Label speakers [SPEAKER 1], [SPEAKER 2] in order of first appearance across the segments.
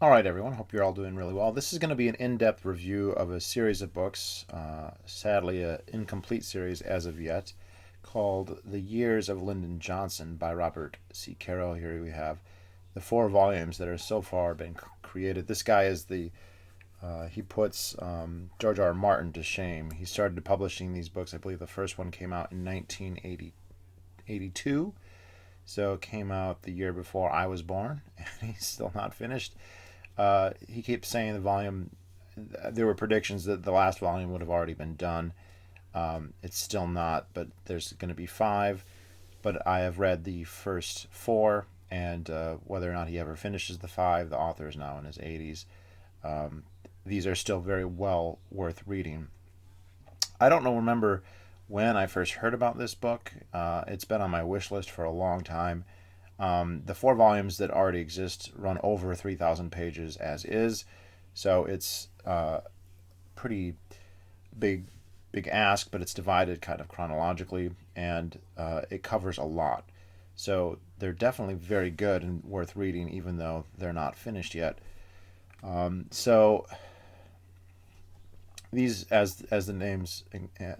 [SPEAKER 1] All right, everyone. Hope you're all doing really well. This is going to be an in-depth review of a series of books, sadly, an incomplete series as of yet, called The Years of Lyndon Johnson by Robert C. Caro. Here we have the four volumes that are so far been created. This guy is he puts George R. R. Martin to shame. He started publishing these books. I believe the first one came out in 1982, so it came out the year before I was born, and he's still not finished. He keeps saying the volume. There were predictions that the last volume would have already been done. It's still not, but there's going to be five. But I have read the first four, and whether or not he ever finishes the five, the author is now in his 80s. These are still very well worth reading. I don't know, remember when I first heard about this book. It's been on my wish list for a long time. The four volumes that already exist run over 3,000 pages as is, so it's pretty big, big ask, but it's divided kind of chronologically, and it covers a lot. So they're definitely very good and worth reading, even though they're not finished yet. So these, as the names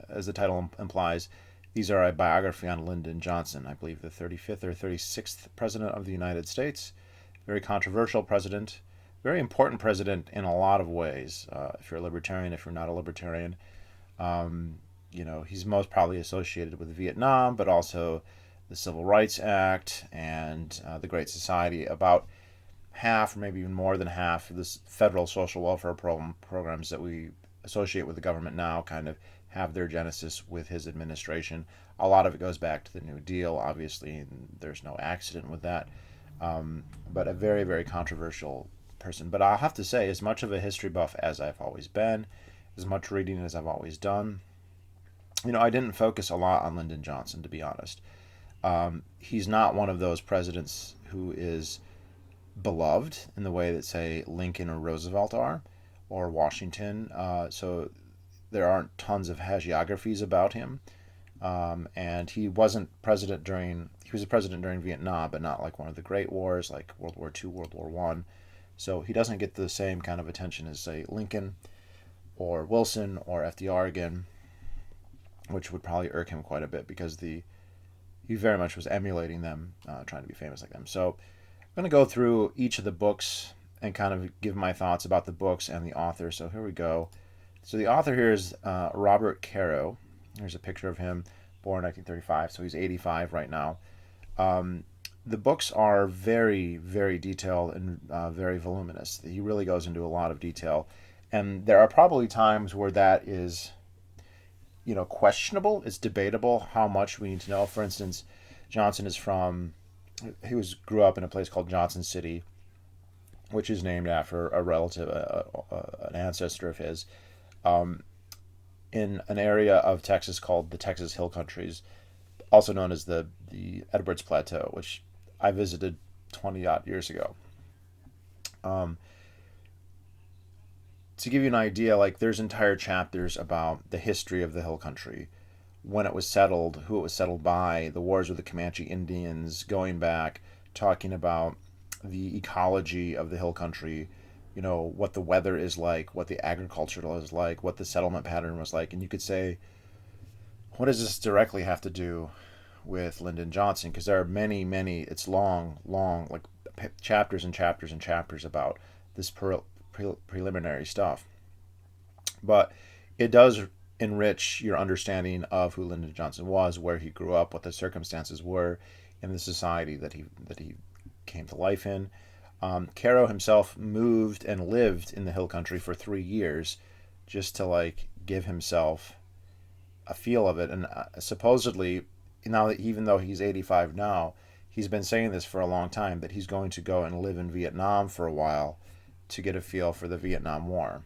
[SPEAKER 1] as the title implies, these are a biography on Lyndon Johnson, I believe the 35th or 36th president of the United States. Very controversial president, very important president in a lot of ways. If you're a libertarian, if you're not a libertarian, he's most probably associated with Vietnam, but also the Civil Rights Act and the Great Society. About half, or maybe even more than half, of the federal social welfare programs that we associate with the government now kind of have their genesis with his administration. A lot of it goes back to the New Deal, obviously, and there's no accident with that. But a very, very controversial person. But I'll have to say, as much of a history buff as I've always been, as much reading as I've always done, I didn't focus a lot on Lyndon Johnson, to be honest. He's not one of those presidents who is beloved in the way that, say, Lincoln or Roosevelt are, or Washington. So there aren't tons of hagiographies about him. And he wasn't president during, he was a president during Vietnam, but not like one of the great wars like World War II, World War One. So he doesn't get the same kind of attention as, say, Lincoln or Wilson or FDR again, which would probably irk him quite a bit because he very much was emulating them, trying to be famous like them. So I'm going to go through each of the books and kind of give my thoughts about the books and the author. So here we go. So the author here is Robert Caro. Here's a picture of him, born 1935, so he's 85 right now. The books are very, very detailed and very voluminous. He really goes into a lot of detail. And there are probably times where that is, questionable. It's debatable how much we need to know. For instance, Johnson is grew up in a place called Johnson City, which is named after a relative, an ancestor of his, in an area of Texas called the Texas Hill Countries, also known as the Edwards Plateau, which I visited 20 odd years ago. Um, to give you an idea, like there's entire chapters about the history of the Hill Country, when it was settled, who it was settled by, the wars with the Comanche Indians, going back, talking about the ecology of the Hill Country, what the weather is like, what the agriculture is like, what the settlement pattern was like. And you could say, what does this directly have to do with Lyndon Johnson? Because there are many, many, it's long, long, like chapters and chapters and chapters about this preliminary stuff. But it does enrich your understanding of who Lyndon Johnson was, where he grew up, what the circumstances were in the society that he came to life in. Caro himself moved and lived in the Hill Country for 3 years, just to like give himself a feel of it. And supposedly, now that even though he's 85 now, he's been saying this for a long time that he's going to go and live in Vietnam for a while to get a feel for the Vietnam War.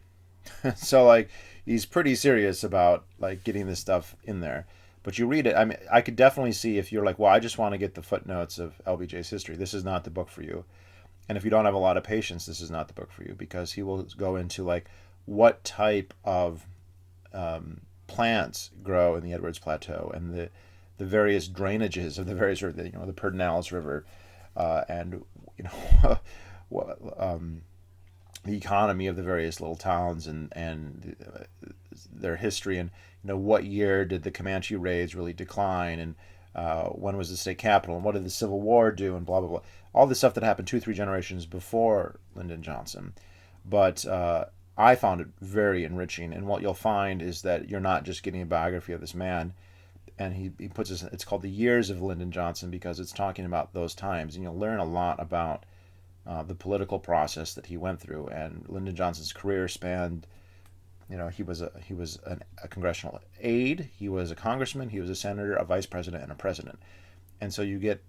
[SPEAKER 1] So like he's pretty serious about like getting this stuff in there. But you read it, I mean, I could definitely see if you're like, well, I just want to get the footnotes of LBJ's history. This is not the book for you. And if you don't have a lot of patience, this is not the book for you, because he will go into like what type of plants grow in the Edwards Plateau and the various drainages of the various, the Pedernales River, and what the economy of the various little towns and their history, and what year did the Comanche raids really decline, and when was the state capital, and what did the Civil War do, and blah blah blah, all the stuff that happened 2 3 generations before Lyndon Johnson. But I found it very enriching, and what you'll find is that you're not just getting a biography of this man, and he puts this, it's called The Years of Lyndon Johnson, because it's talking about those times, and you'll learn a lot about the political process that he went through. And Lyndon Johnson's career spanned, he was a congressional aide, he was a congressman, he was a senator, a vice president, and a president. And so you get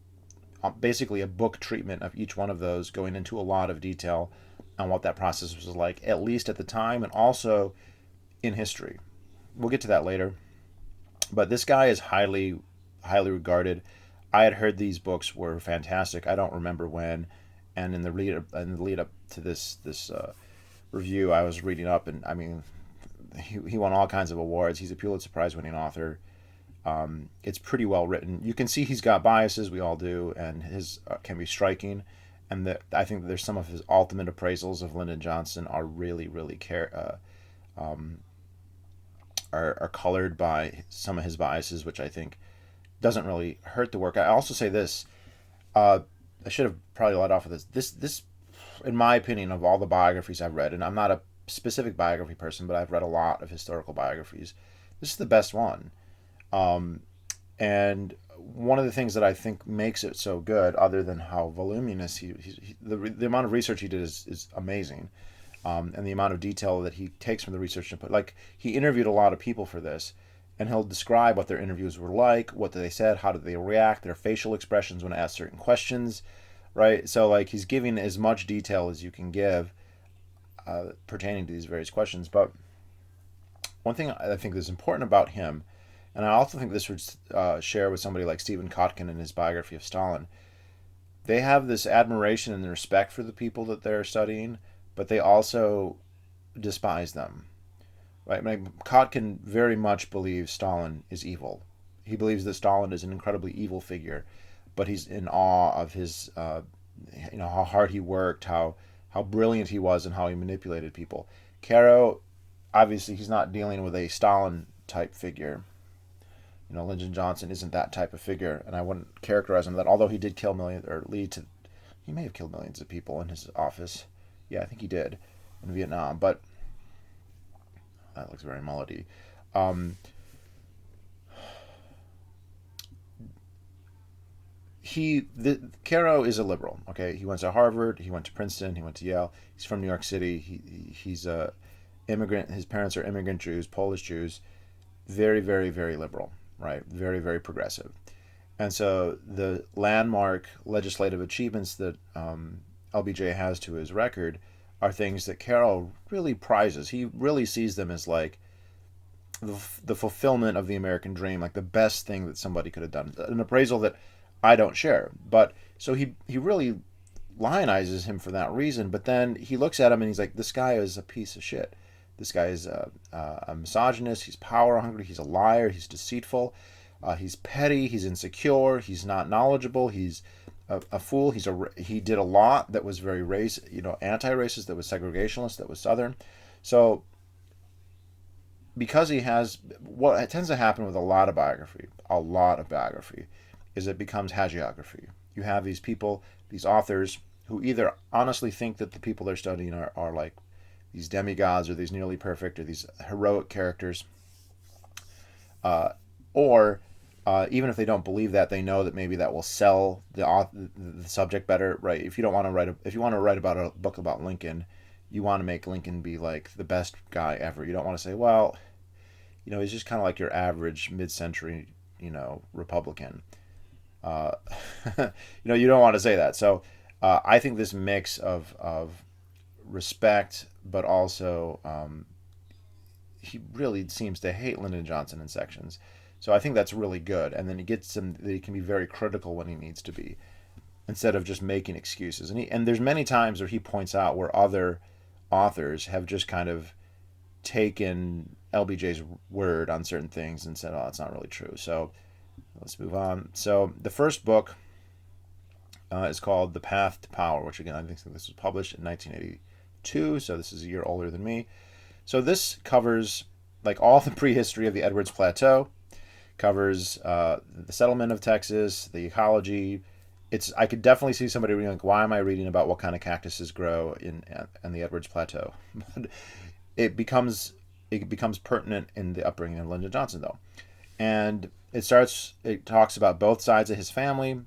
[SPEAKER 1] basically a book treatment of each one of those, going into a lot of detail on what that process was like, at least at the time, and also in history. We'll get to that later. But this guy is highly, highly regarded. I had heard these books were fantastic. I don't remember when, and in the lead up to this review, I was reading up, and I mean, he won all kinds of awards. He's a Pulitzer Prize winning author. It's pretty well written. You can see he's got biases, we all do, and his can be striking. And I think that there's some of his ultimate appraisals of Lyndon Johnson are really, really are colored by some of his biases, which I think doesn't really hurt the work. I also say this. I should have probably led off with this. This, in my opinion, of all the biographies I've read, and I'm not a specific biography person, but I've read a lot of historical biographies. This is the best one. And one of the things that I think makes it so good, other than how voluminous the amount of research he did is amazing, and the amount of detail that he takes from the research and put. Like, he interviewed a lot of people for this, and he'll describe what their interviews were like, what they said, how did they react, their facial expressions when asked certain questions, right? So like, he's giving as much detail as you can give pertaining to these various questions. But one thing I think is important about him, and I also think this would share with somebody like Stephen Kotkin in his biography of Stalin, they have this admiration and respect for the people that they're studying, but they also despise them. Right? I mean, Kotkin very much believes Stalin is evil. He believes that Stalin is an incredibly evil figure, but he's in awe of his, how hard he worked, how brilliant he was, and how he manipulated people. Caro, obviously, he's not dealing with a Stalin type figure. Lyndon Johnson isn't that type of figure, and I wouldn't characterize him that. Although he did kill millions, or he may have killed millions of people in his office. Yeah, I think he did in Vietnam. But that looks very mullety. Caro is a liberal. Okay, he went to Harvard, he went to Princeton, he went to Yale. He's from New York City. He's a immigrant. His parents are immigrant Jews, Polish Jews. Very, very, very liberal. Right, very, very progressive. And so the landmark legislative achievements that LBJ has to his record are things that Caro really prizes. He really sees them as like the fulfillment of the American dream, like the best thing that somebody could have done. An appraisal that I don't share. But so he really lionizes him for that reason. But then he looks at him and he's like, this guy is a piece of shit. This guy is a misogynist. He's power hungry. He's a liar. He's deceitful. He's petty. He's insecure. He's not knowledgeable. He's a fool. He did a lot that was very anti-racist, that was segregationist, that was Southern. So because he has, what tends to happen with a lot of biography, is it becomes hagiography. You have these people, these authors, who either honestly think that the people they're studying are like these demigods, or these nearly perfect, or these heroic characters, or even if they don't believe that, they know that maybe that will sell the subject better, right? If you want to write about a book about Lincoln, you want to make Lincoln be like the best guy ever. You don't want to say, well, he's just kind of like your average mid-century, Republican. You don't want to say that. So I think this mix of respect, but also he really seems to hate Lyndon Johnson in sections. So I think that's really good. And then he gets him that he can be very critical when he needs to be, instead of just making excuses. And there's many times where he points out where other authors have just kind of taken LBJ's word on certain things and said, oh, that's not really true. So let's move on. So the first book is called The Path to Power, which again, I think this was published in 1982. 1902, so this is a year older than me. So this covers like all the prehistory of the Edwards Plateau, covers the settlement of Texas, the ecology. I could definitely see somebody reading like, why am I reading about what kind of cactuses grow in the Edwards Plateau? But it becomes pertinent in the upbringing of Lyndon Johnson though, and it talks about both sides of his family.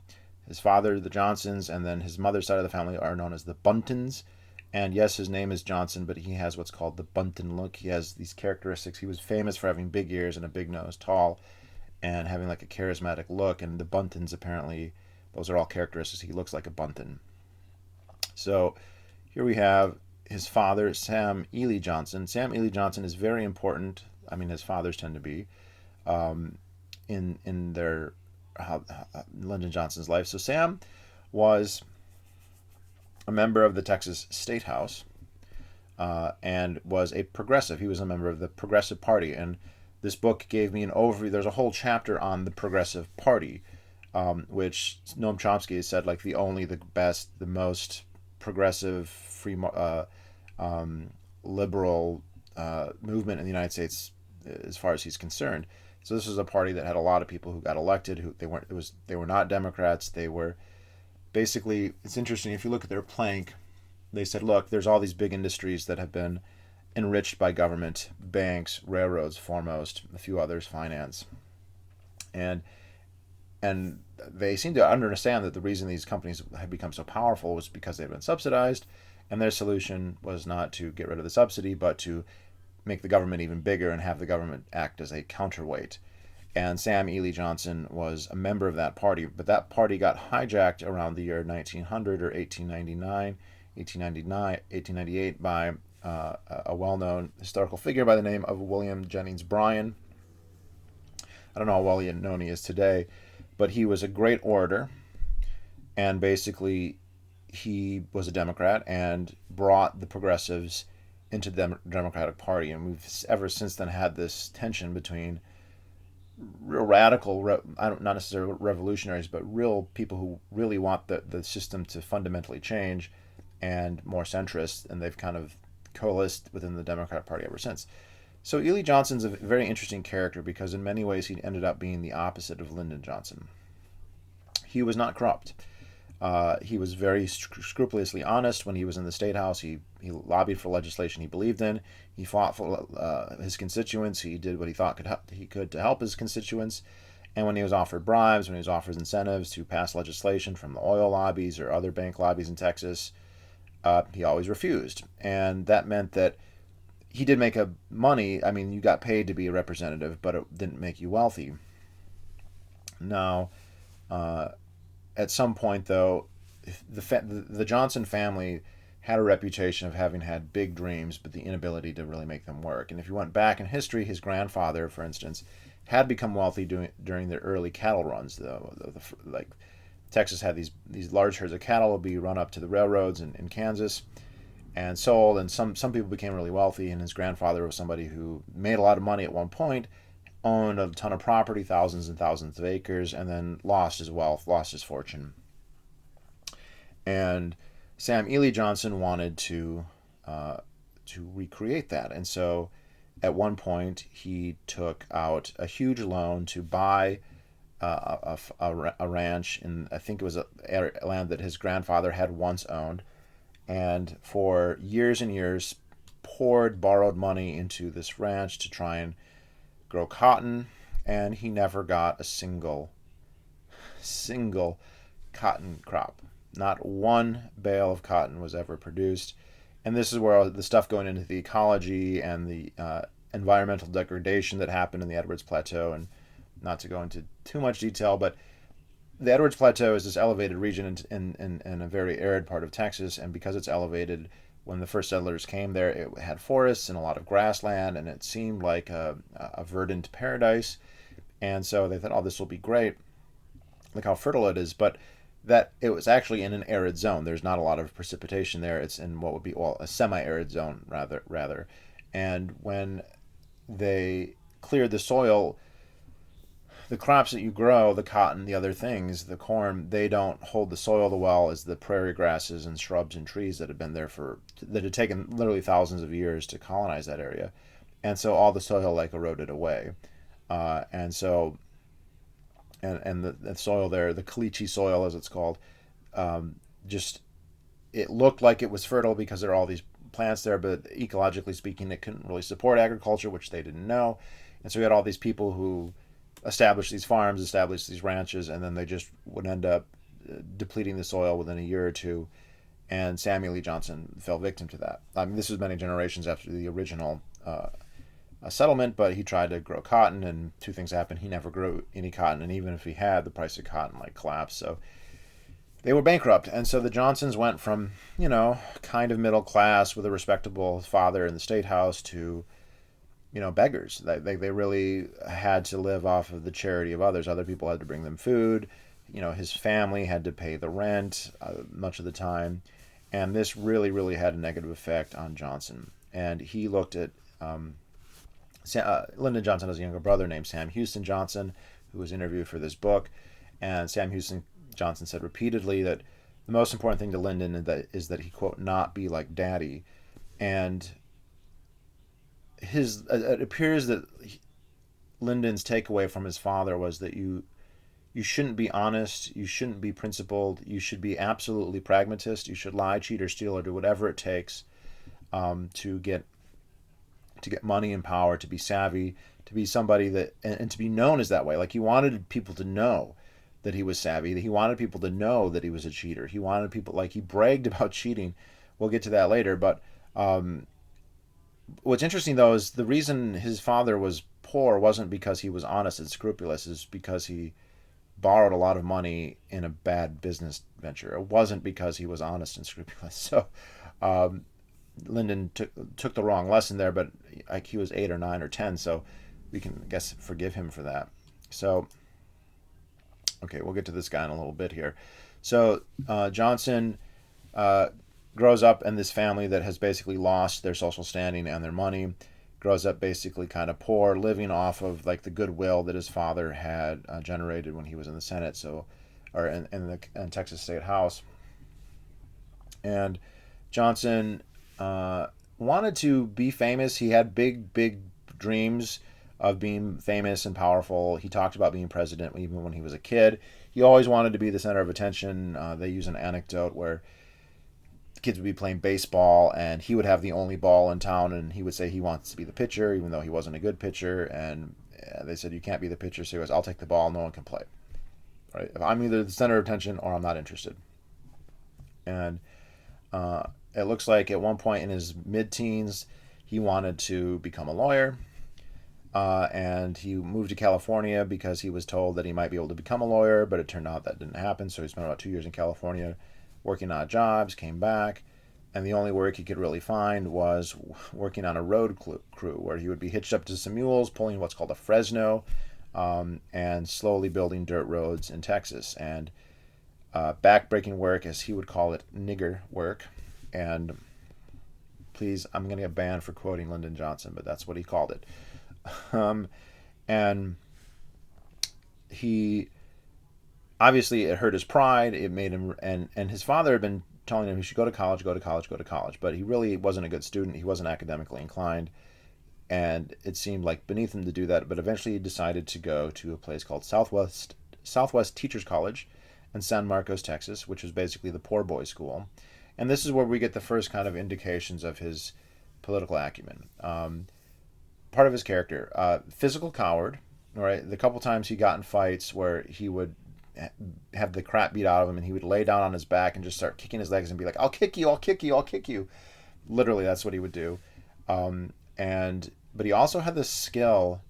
[SPEAKER 1] His father, the Johnsons, and then his mother's side of the family are known as the Buntons. And yes, his name is Johnson, but he has what's called the Bunton look. He has these characteristics. He was famous for having big ears and a big nose, tall, and having like a charismatic look. And the Buntons, apparently, those are all characteristics. He looks like a Bunton. So here we have his father, Sam Ely Johnson. Sam Ely Johnson is very important. I mean, his fathers tend to be in their Lyndon Johnson's life. So Sam was a member of the Texas State House and was a progressive. He was a member of the Progressive Party. And this book gave me an overview. There's a whole chapter on the Progressive Party, which Noam Chomsky has said like the best, the most progressive, liberal movement in the United States as far as he's concerned. So this was a party that had a lot of people who got elected. Who they were not Democrats. They were basically, it's interesting if you look at their plank. They said, look, there's all these big industries that have been enriched by government, banks, railroads foremost, a few others, finance, and they seem to understand that the reason these companies have become so powerful was because they've been subsidized, and their solution was not to get rid of the subsidy, but to make the government even bigger and have the government act as a counterweight. And Sam Ely Johnson was a member of that party, but that party got hijacked around the year 1900 or 1898 by a well-known historical figure by the name of William Jennings Bryan. I don't know how well known he is today, but he was a great orator, and basically he was a Democrat and brought the progressives into the Democratic Party, and we've ever since then had this tension between real radical, not necessarily revolutionaries, but real people who really want the system to fundamentally change, and more centrists, and they've kind of coalesced within the Democratic Party ever since. So Ely Johnson's a very interesting character because in many ways he ended up being the opposite of Lyndon Johnson. He was not corrupt. He was very scrupulously honest when he was in the State House. He lobbied for legislation he believed in. He fought for his constituents. He did what he thought he could to help his constituents. And when he was offered bribes, when he was offered incentives to pass legislation from the oil lobbies or other bank lobbies in Texas, he always refused. And that meant that he did make money. I mean, you got paid to be a representative, but it didn't make you wealthy. Now, at some point, though, the Johnson family had a reputation of having had big dreams, but the inability to really make them work. And if you went back in history, his grandfather, for instance, had become wealthy during the early cattle runs. Though, like Texas had these large herds of cattle would be run up to the railroads in Kansas and sold, and some people became really wealthy. And his grandfather was somebody who made a lot of money at one point, owned a ton of property, thousands and thousands of acres, and then lost his wealth, lost his fortune. And Sam Ely Johnson wanted to recreate that, and so at one point he took out a huge loan to buy a ranch in, I think it was a land that his grandfather had once owned, and for years and years borrowed money into this ranch to try and grow cotton, and he never got a single cotton crop. Not one bale of cotton was ever produced. And this is where the stuff going into the ecology and the environmental degradation that happened in the Edwards Plateau, and not to go into too much detail, but the Edwards Plateau is this elevated region in a very arid part of Texas, and because it's elevated, when the first settlers came there, it had forests and a lot of grassland, and it seemed like a verdant paradise. And so they thought, oh, this will be great. Look how fertile it is. But that it was actually in an arid zone. There's not a lot of precipitation there. It's in what would be a semi-arid zone rather. And when they cleared the soil, the crops that you grow, the cotton, the other things, the corn, they don't hold the soil as well as the prairie grasses and shrubs and trees that have been there that had taken literally thousands of years to colonize that area. And so all the soil like eroded away. And so, and the soil there, the caliche soil as it's called, just, it looked like it was fertile because there are all these plants there, but ecologically speaking, it couldn't really support agriculture, which they didn't know. And so we had all these people who established these farms, established these ranches, and then they just would end up depleting the soil within a year or two. And Samuel E. Johnson fell victim to that. I mean, this was many generations after the original settlement, but he tried to grow cotton, and two things happened. He never grew any cotton, and even if he had, the price of cotton like collapsed. So they were bankrupt. And so the Johnsons went from, kind of middle class with a respectable father in the state house to, beggars. They really had to live off of the charity of others. Other people had to bring them food. His family had to pay the rent much of the time. And this really, really had a negative effect on Johnson. And he looked at Lyndon Johnson has a younger brother named Sam Houston Johnson, who was interviewed for this book. And Sam Houston Johnson said repeatedly that the most important thing to Lyndon is that he, quote, not be like daddy. And it appears that Lyndon's takeaway from his father was that you shouldn't be honest, you shouldn't be principled, you should be absolutely pragmatist, you should lie, cheat, or steal, or do whatever it takes to get money and power, to be savvy, to be somebody that and to be known as that way. Like, he wanted people to know that he was savvy, that he wanted people to know that he was a cheater. He wanted people, like, he bragged about cheating. We'll get to that later, but what's interesting, though, is the reason his father was poor wasn't because he was honest and scrupulous. It's because he borrowed a lot of money in a bad business venture. It wasn't because he was honest and scrupulous. So Lyndon took the wrong lesson there, but like, he was 8 or 9 or 10, so we can, I guess, forgive him for that. So, okay, we'll get to this guy in a little bit here. So Johnson grows up in this family that has basically lost their social standing and their money, grows up basically kind of poor, living off of like the goodwill that his father had generated when he was in the Senate, or in the Texas State House. And Johnson wanted to be famous. He had big, big dreams of being famous and powerful. He talked about being president even when he was a kid. He always wanted to be the center of attention. They use an anecdote where kids would be playing baseball and he would have the only ball in town, and he would say he wants to be the pitcher even though he wasn't a good pitcher, and they said, you can't be the pitcher. So he goes, I'll take the ball, no one can play. Right? I'm either the center of attention or I'm not interested. And it looks like at one point in his mid-teens he wanted to become a lawyer, and he moved to California because he was told that he might be able to become a lawyer, but it turned out that didn't happen. So he spent about 2 years in California working odd jobs, came back, and the only work he could really find was working on a road crew where he would be hitched up to some mules, pulling what's called a Fresno, and slowly building dirt roads in Texas. And backbreaking work, as he would call it, nigger work. And please, I'm going to get banned for quoting Lyndon Johnson, but that's what he called it. And he, obviously, it hurt his pride. It made him, and his father had been telling him he should go to college, go to college, go to college. But he really wasn't a good student. He wasn't academically inclined. And it seemed like beneath him to do that. But eventually he decided to go to a place called Southwest Teachers College in San Marcos, Texas, which was basically the poor boy school. And this is where we get the first kind of indications of his political acumen. Part of his character, physical coward. Right, the couple times he got in fights where he would have the crap beat out of him, and he would lay down on his back and just start kicking his legs and be like, I'll kick you, I'll kick you, I'll kick you. Literally, that's what he would do. But he also had this skill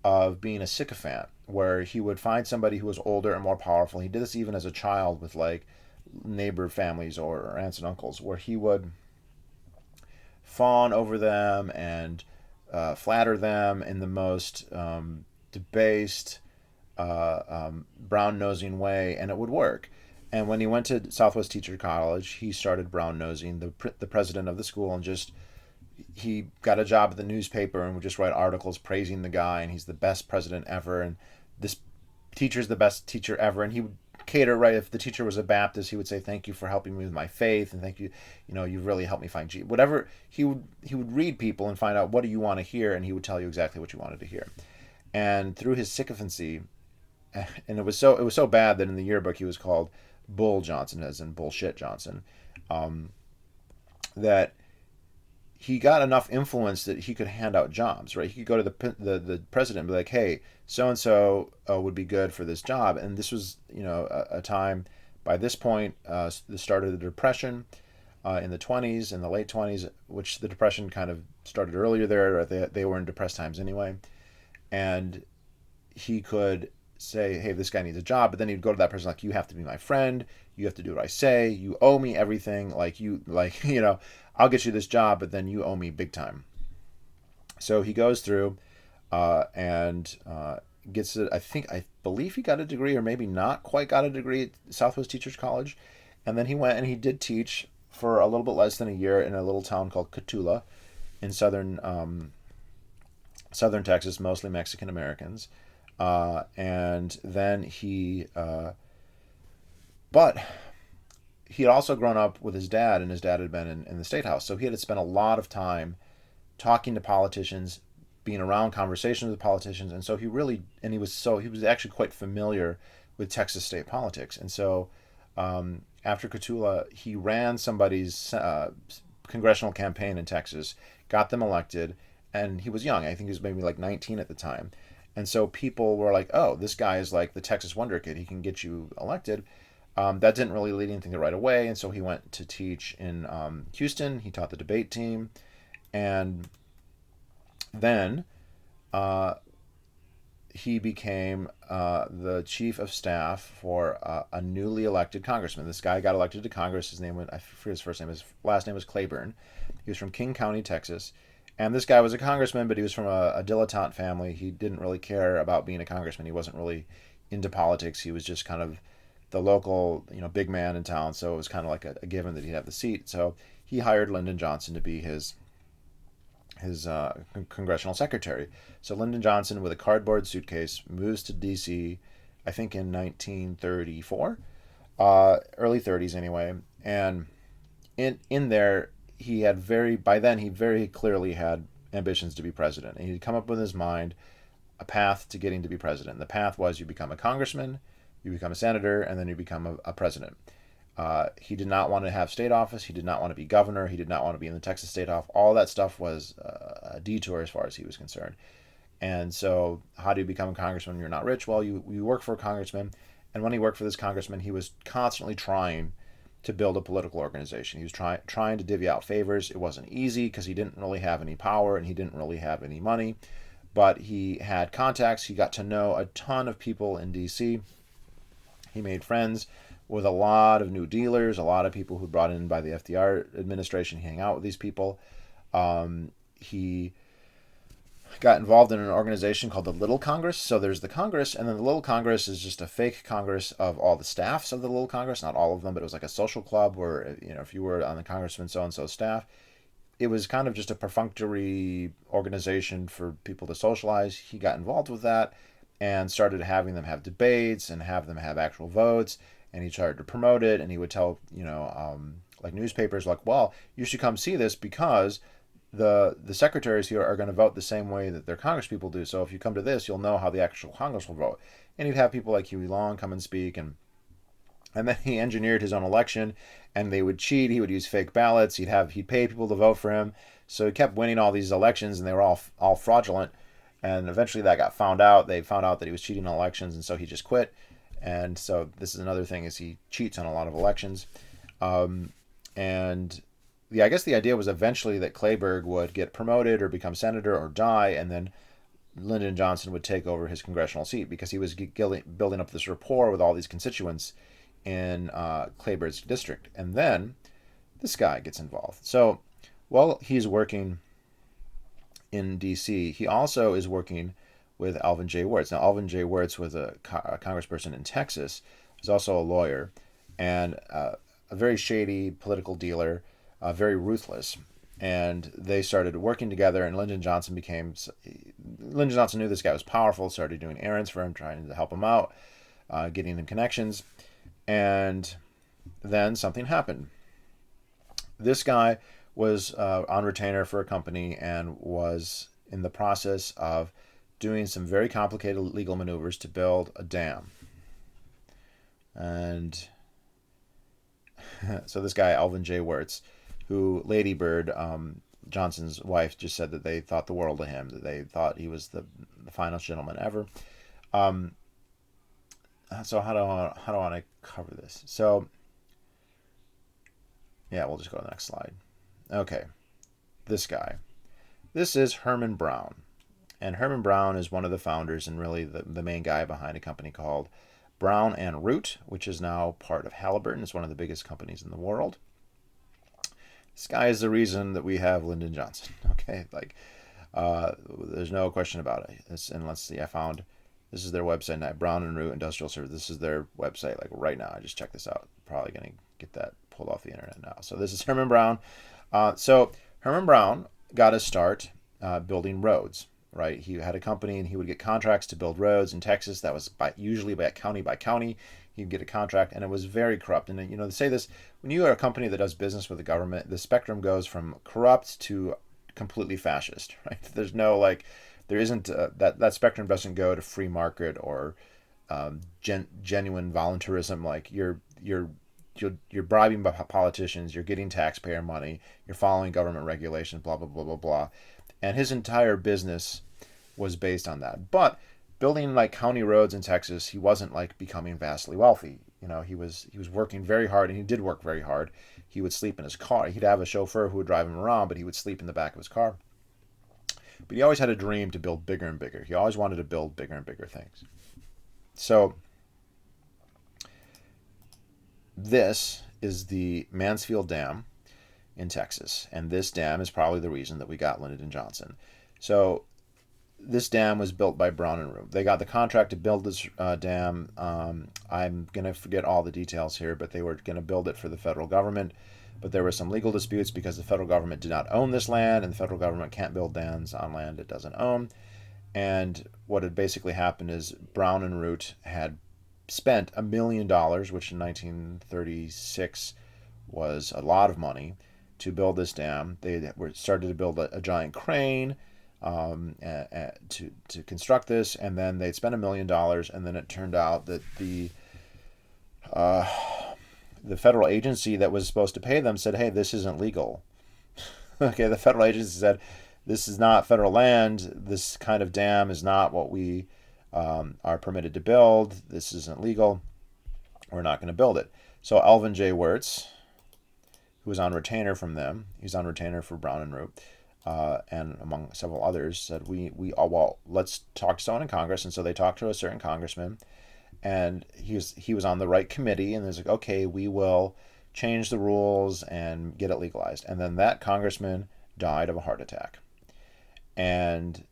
[SPEAKER 1] of being a sycophant, where he would find somebody who was older and more powerful. He did this even as a child with like neighbor families or aunts and uncles, where he would fawn over them and flatter them in the most debased, brown-nosing way, and it would work. And when he went to Southwest Teacher College, he started brown-nosing the president of the school, and he got a job at the newspaper and would just write articles praising the guy, and he's the best president ever. And this teacher's the best teacher ever, and he would cater, right. If the teacher was a Baptist, he would say, "Thank you for helping me with my faith, and thank you, you've really helped me find Jesus." Whatever, he would read people and find out, what do you want to hear, and he would tell you exactly what you wanted to hear. And through his sycophancy, and it was so bad that in the yearbook he was called Bull Johnson, as in bullshit Johnson, that he got enough influence that he could hand out jobs. Right, he could go to the president and be like, "Hey, so and so would be good for this job." And this was a time, by this point, the start of the Depression, in the 20s, in the late 20s, which the Depression kind of started earlier there. Right? They were in depressed times anyway, and he could say, "Hey, this guy needs a job," but then he'd go to that person like, "You have to be my friend. You have to do what I say. You owe me everything. I'll get you this job, but then you owe me big time." So he goes through, and gets it. I believe he got a degree, or maybe not quite got a degree, at Southwest Teachers College, and then he went and he did teach for a little bit less than a year in a little town called Catula, in southern Texas, mostly Mexican Americans. And then but he had also grown up with his dad, and his dad had been in the state house, so he had spent a lot of time talking to politicians, being around conversations with politicians, and so he was actually quite familiar with Texas state politics. And so, after Catula, he ran somebody's congressional campaign in Texas, got them elected, and he was young. I think he was maybe like 19 at the time. And so people were like, "Oh, this guy is like the Texas Wonder Kid. He can get you elected." That didn't really lead anything right away, and so he went to teach in Houston. He taught the debate team, and then he became the chief of staff for a newly elected congressman. This guy got elected to Congress. His name was, I forget his first name. His last name was Claiborne. He was from King County, Texas. And this guy was a congressman, but he was from a dilettante family. He didn't really care about being a congressman. He wasn't really into politics. He was just kind of the local, big man in town. So it was kind of like a given that he'd have the seat. So he hired Lyndon Johnson to be his congressional secretary. So Lyndon Johnson, with a cardboard suitcase, moves to D.C., I think in 1934, early 30s anyway. And in there, by then he very clearly had ambitions to be president. And he'd come up with his mind a path to getting to be president. And the path was, you become a congressman, you become a senator, and then you become a president. He did not want to have state office. He did not want to be governor. He did not want to be in the Texas state office. All that stuff was a detour as far as he was concerned. And so, how do you become a congressman when you're not rich? Well, you work for a congressman. And when he worked for this congressman, he was constantly trying to build a political organization. He was trying to divvy out favors. It wasn't easy because he didn't really have any power and he didn't really have any money. But he had contacts. He got to know a ton of people in D.C. He made friends with a lot of new dealers, a lot of people who brought in by the FDR administration. He hung out with these people. He got involved in an organization called the Little Congress. So there's the Congress, and then the Little Congress is just a fake Congress of all the staffs of the Little Congress, not all of them, but it was like a social club where, if you were on the Congressman so-and-so staff, it was kind of just a perfunctory organization for people to socialize. He got involved with that and started having them have debates and have them have actual votes. And he started to promote it, and he would tell, like newspapers, like, "Well, you should come see this because the secretaries here are going to vote the same way that their congresspeople do. So if you come to this, you'll know how the actual Congress will vote." And he'd have people like Huey Long come and speak, and then he engineered his own election, and they would cheat. He would use fake ballots. He'd pay people to vote for him. So he kept winning all these elections, and they were all fraudulent. And eventually that got found out. They found out that he was cheating on elections, and so he just quit. And so this is another thing, is he cheats on a lot of elections. And I guess the idea was eventually that Clayburgh would get promoted or become senator or die, and then Lyndon Johnson would take over his congressional seat, because he was building up this rapport with all these constituents in Clayburgh's district. And then this guy gets involved. So while he's working in D.C., he also is working with Alvin J. Wirtz. Now, Alvin J. Wirtz was a congressperson in Texas. He's also a lawyer and a very shady political dealer, very ruthless. and they started working together. And Lyndon Johnson knew this guy was powerful, started doing errands for him, trying to help him out, getting him connections. And then something happened. This guy was on retainer for a company and was in the process of doing some very complicated legal maneuvers to build a dam. And so this guy, Alvin J. Wirtz, who Lady Bird, Johnson's wife, just said that they thought the world of him, that they thought he was the finest gentleman ever. So how do I want to cover this? So yeah, we'll just go to the next slide. Okay, this guy. This is Herman Brown. And Herman Brown is one of the founders and really the main guy behind a company called Brown and Root, which is now part of Halliburton. It's one of the biggest companies in the world. This guy is the reason that we have Lyndon Johnson. Okay, there's no question about it. And let's see, this is their website now, Brown and Root Industrial Service. This is their website, right now. I just checked this out. Probably going to get that pulled off the internet now. So this is Herman Brown. So Herman Brown got his start building roads, right? He had a company and he would get contracts to build roads in Texas. That was usually by county. He'd get a contract, and it was very corrupt. And they say this, when you are a company that does business with the government, the spectrum goes from corrupt to completely fascist, right? There's no there isn't that spectrum doesn't go to free market or genuine voluntarism. You're bribing politicians, you're getting taxpayer money, you're following government regulations, blah blah blah blah blah. And his entire business was based on that. But building county roads in Texas, he wasn't becoming vastly wealthy. He was working very hard, and he did work very hard. He would sleep in his car. He'd have a chauffeur who would drive him around, but he would sleep in the back of his car. But he always had a dream to build bigger and bigger. He always wanted to build bigger and bigger things. So this is the Mansfield Dam in Texas, and this dam is probably the reason that we got Lyndon Johnson. So this dam was built by Brown and Root. They got the contract to build this dam. I'm going to forget all the details here, but they were going to build it for the federal government. But there were some legal disputes because the federal government did not own this land, and the federal government can't build dams on land it doesn't own. And what had basically happened is Brown and Root had spent $1 million, which in 1936 was a lot of money, to build this dam. They started to build a giant crane to construct this, and then they'd spent $1 million, and then it turned out that the federal agency that was supposed to pay them said, "Hey, this isn't legal." Okay, the federal agency said, "This is not federal land. This kind of dam is not what we are permitted to build. This isn't legal. We're not going to build it." So Alvin J. Wirtz, who was on retainer from them, he's on retainer for Brown and Root, and among several others, said, well, let's talk to someone in Congress. And so they talked to a certain congressman, and he was on the right committee, and there's okay, we will change the rules and get it legalized. And then that congressman died of a heart attack. And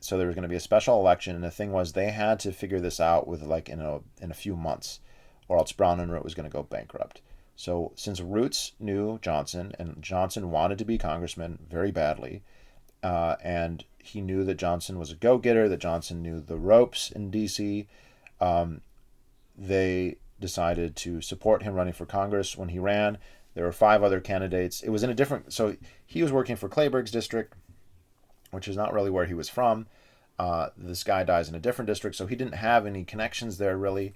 [SPEAKER 1] so there was going to be a special election, and the thing was they had to figure this out with in a few months, or else Brown and Root was going to go bankrupt. So since Roots knew Johnson, and Johnson wanted to be congressman very badly, and he knew that Johnson was a go-getter, that Johnson knew the ropes in D.C., they decided to support him running for Congress. When he ran, there were 5 other candidates. It was in a different... So he was working for Clayburgh's district, which is not really where he was from. This guy dies in a different district, so he didn't have any connections there, really.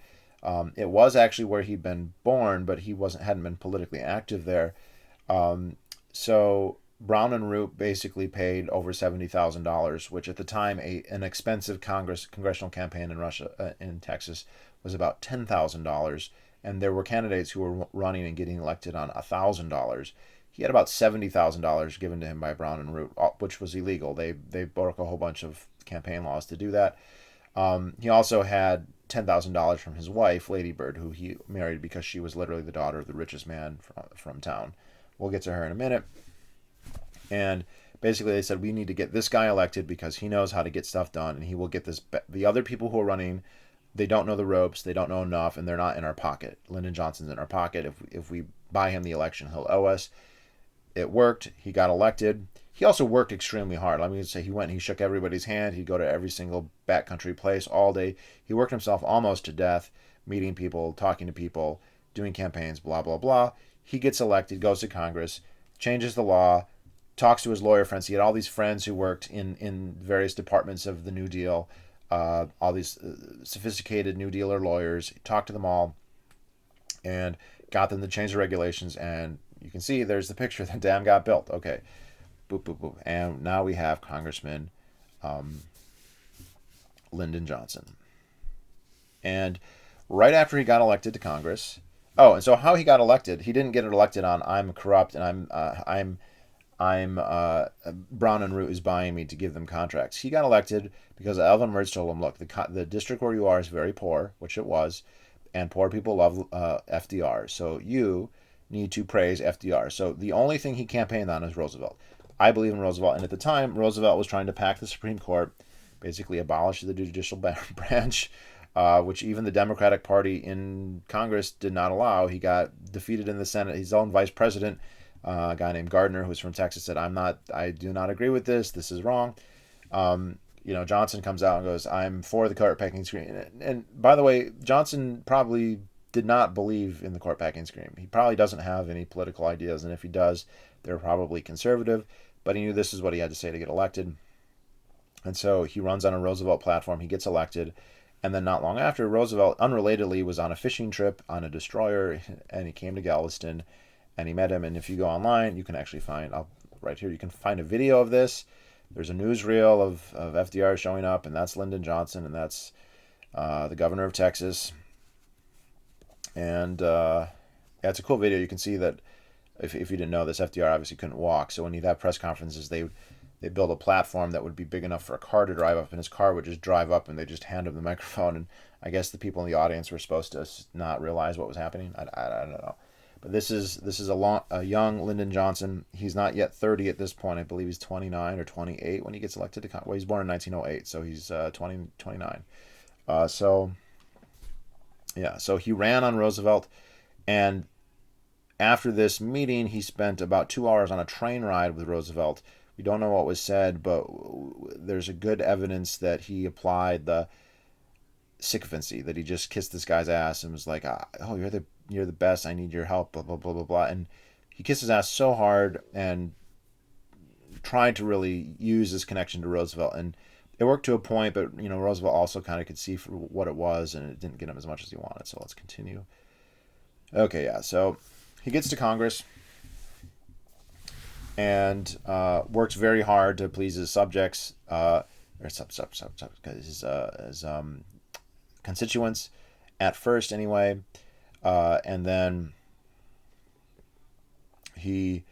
[SPEAKER 1] It was actually where he'd been born, but he hadn't been politically active there. So Brown and Root basically paid over $70,000, which at the time an expensive congressional campaign in Texas was about $10,000, and there were candidates who were running and getting elected on $1,000. He had about $70,000 given to him by Brown and Root, which was illegal. They broke a whole bunch of campaign laws to do that. He also had $10,000 from his wife, Lady Bird, who he married because she was literally the daughter of the richest man from town. We'll get to her in a minute. And basically they said, we need to get this guy elected because he knows how to get stuff done, and he will get this. The other people who are running, they don't know the ropes, they don't know enough, and they're not in our pocket. Lyndon Johnson's in our pocket. If we buy him the election, he'll owe us. It worked. He got elected. He also worked extremely hard. Let me say, he shook everybody's hand. He'd go to every single backcountry place all day. He worked himself almost to death, meeting people, talking to people, doing campaigns, blah, blah, blah. He gets elected, goes to Congress, changes the law, talks to his lawyer friends. He had all these friends who worked in various departments of the New Deal, all these sophisticated New Dealer lawyers. He talked to them all and got them to change the regulations. And you can see there's the picture. The dam got built. Okay. Boop, boop, boop. And now we have Congressman Lyndon Johnson. And right after he got elected to Congress, oh, and so how he got elected, he didn't get elected on I'm corrupt and I'm Brown and Root is buying me to give them contracts. He got elected because Alvin Mertz told him, look, the district where you are is very poor, which it was, and poor people love FDR. So you need to praise FDR. So the only thing he campaigned on is Roosevelt. I believe in Roosevelt, and at the time, Roosevelt was trying to pack the Supreme Court, basically abolish the judicial branch, which even the Democratic Party in Congress did not allow. He got defeated in the Senate. His own vice president, a guy named Gardner, who was from Texas, said, I do not agree with this. This is wrong. Johnson comes out and goes, I'm for the court packing scheme. And by the way, Johnson probably did not believe in the court packing scheme. He probably doesn't have any political ideas, and if he does, they're probably conservative. But he knew this is what he had to say to get elected. And so he runs on a Roosevelt platform. He gets elected. And then not long after, Roosevelt, unrelatedly, was on a fishing trip on a destroyer, and he came to Galveston, and he met him. And if you go online, you can actually find, right here, you can find a video of this. There's a newsreel of FDR showing up, and that's Lyndon Johnson, and that's the governor of Texas. And yeah, it's a cool video. You can see that if you didn't know this, FDR obviously couldn't walk. So when he'd have press conferences, they build a platform that would be big enough for a car to drive up, and his car would just drive up, and they just hand him the microphone. And I guess the people in the audience were supposed to not realize what was happening. I don't know. But this is a young Lyndon Johnson. He's not yet 30 at this point. I believe he's 29 or 28 when he gets elected to Congress. Well, he's born in 1908, so he's 29. So he ran on Roosevelt, and after this meeting, he spent about 2 hours on a train ride with Roosevelt. We don't know what was said, but there's a good evidence that he applied the sycophancy, that he just kissed this guy's ass and was like, oh, you're the best, I need your help, blah, blah, blah, blah, blah. And he kissed his ass so hard and tried to really use this connection to Roosevelt. And it worked to a point, but, Roosevelt also kind of could see for what it was, and it didn't get him as much as he wanted. So let's continue. Okay, yeah, so he gets to Congress and works very hard to please his subjects, his constituents at first anyway, and then he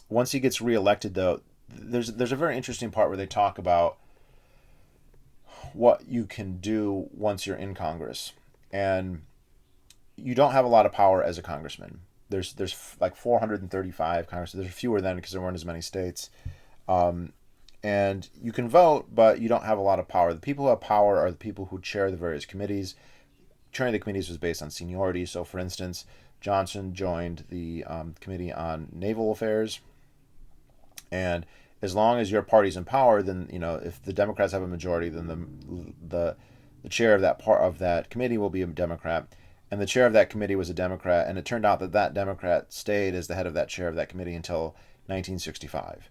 [SPEAKER 1] once he gets reelected, though, there's a very interesting part where they talk about what you can do once you're in Congress, and you don't have a lot of power as a congressman. There's like 435 congressmen. There's fewer then because there weren't as many states. And you can vote, but you don't have a lot of power. The people who have power are the people who chair the various committees. Chairing the committees was based on seniority. So, for instance, Johnson joined the Committee on Naval Affairs. And as long as your party's in power, then, if the Democrats have a majority, then the chair of that committee will be a Democrat. And the chair of that committee was a Democrat, and it turned out that Democrat stayed as the head of that chair of that committee until 1965.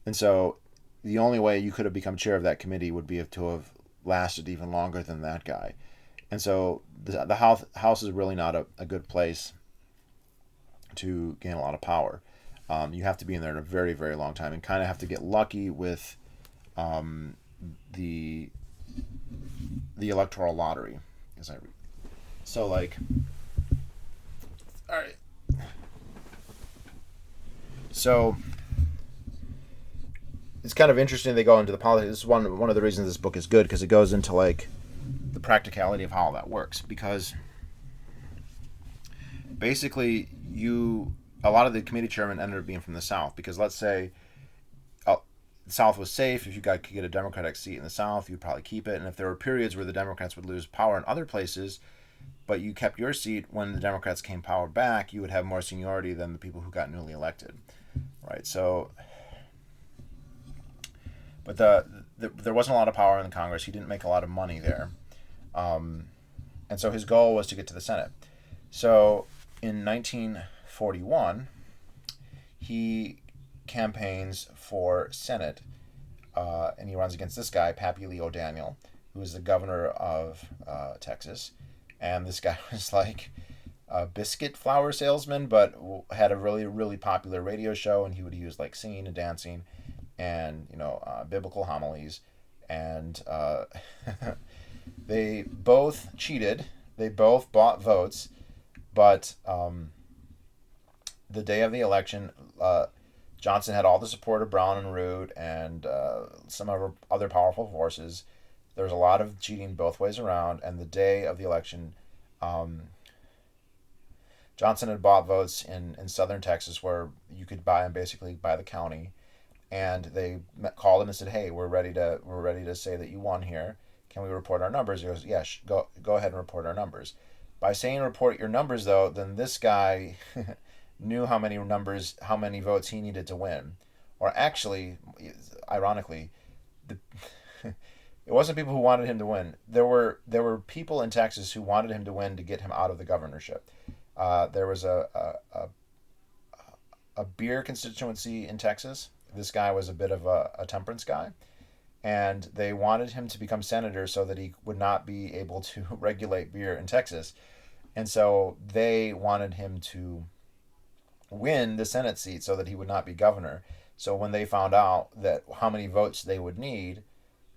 [SPEAKER 1] And so the only way you could have become chair of that committee would be to have lasted even longer than that guy. And so the House is really not a good place to gain a lot of power. You have to be in there in a very, very long time, and kind of have to get lucky with the electoral lottery, as I read. So, all right. So, it's kind of interesting they go into the politics. This is one of the reasons this book is good, because it goes into, the practicality of how that works. Because, basically, a lot of the committee chairmen ended up being from the South. Because, let's say, the South was safe. If you could get a Democratic seat in the South, you'd probably keep it. And if there were periods where the Democrats would lose power in other places, but you kept your seat when the Democrats came power back, you would have more seniority than the people who got newly elected, right? So, but there wasn't a lot of power in the Congress. He didn't make a lot of money there, and so his goal was to get to the Senate. So in 1941, he campaigns for Senate, and he runs against this guy, Pappy Lee O'Daniel, who was the governor of Texas. And this guy was like a biscuit flour salesman, but had a really, really popular radio show, and he would use like singing and dancing and, biblical homilies. And they both cheated. They both bought votes, but the day of the election, Johnson had all the support of Brown and Root and some other powerful forces. There was a lot of cheating both ways around, and the day of the election, Johnson had bought votes in southern Texas where you could buy them basically by the county, and they called him and said, "Hey, we're ready to say that you won here. Can we report our numbers?" He goes, "Yeah, go ahead and report our numbers." By saying report your numbers, though, then this guy knew how many votes he needed to win, or actually, ironically, it wasn't people who wanted him to win. There were people in Texas who wanted him to win to get him out of the governorship. There was a beer constituency in Texas. This guy was a bit of a temperance guy, and they wanted him to become senator so that he would not be able to regulate beer in Texas. And so they wanted him to win the Senate seat so that he would not be governor. So when they found out that how many votes they would need,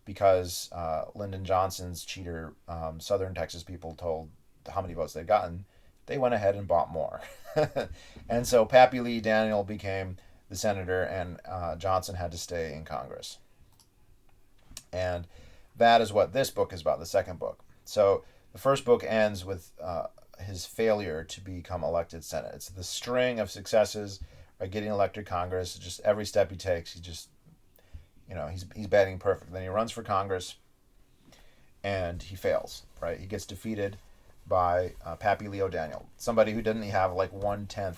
[SPEAKER 1] because Lyndon Johnson's cheater Southern Texas people told how many votes they'd gotten, they went ahead and bought more. And so Pappy Lee Daniel became the senator, and Johnson had to stay in Congress. And that is what this book is about, the second book. So the first book ends with his failure to become elected Senate. It's the string of successes by getting elected Congress. Just every step he takes, he's batting perfect. Then he runs for Congress, and he fails. Right, he gets defeated by Pappy Lee O'Daniel, somebody who didn't have like 1/10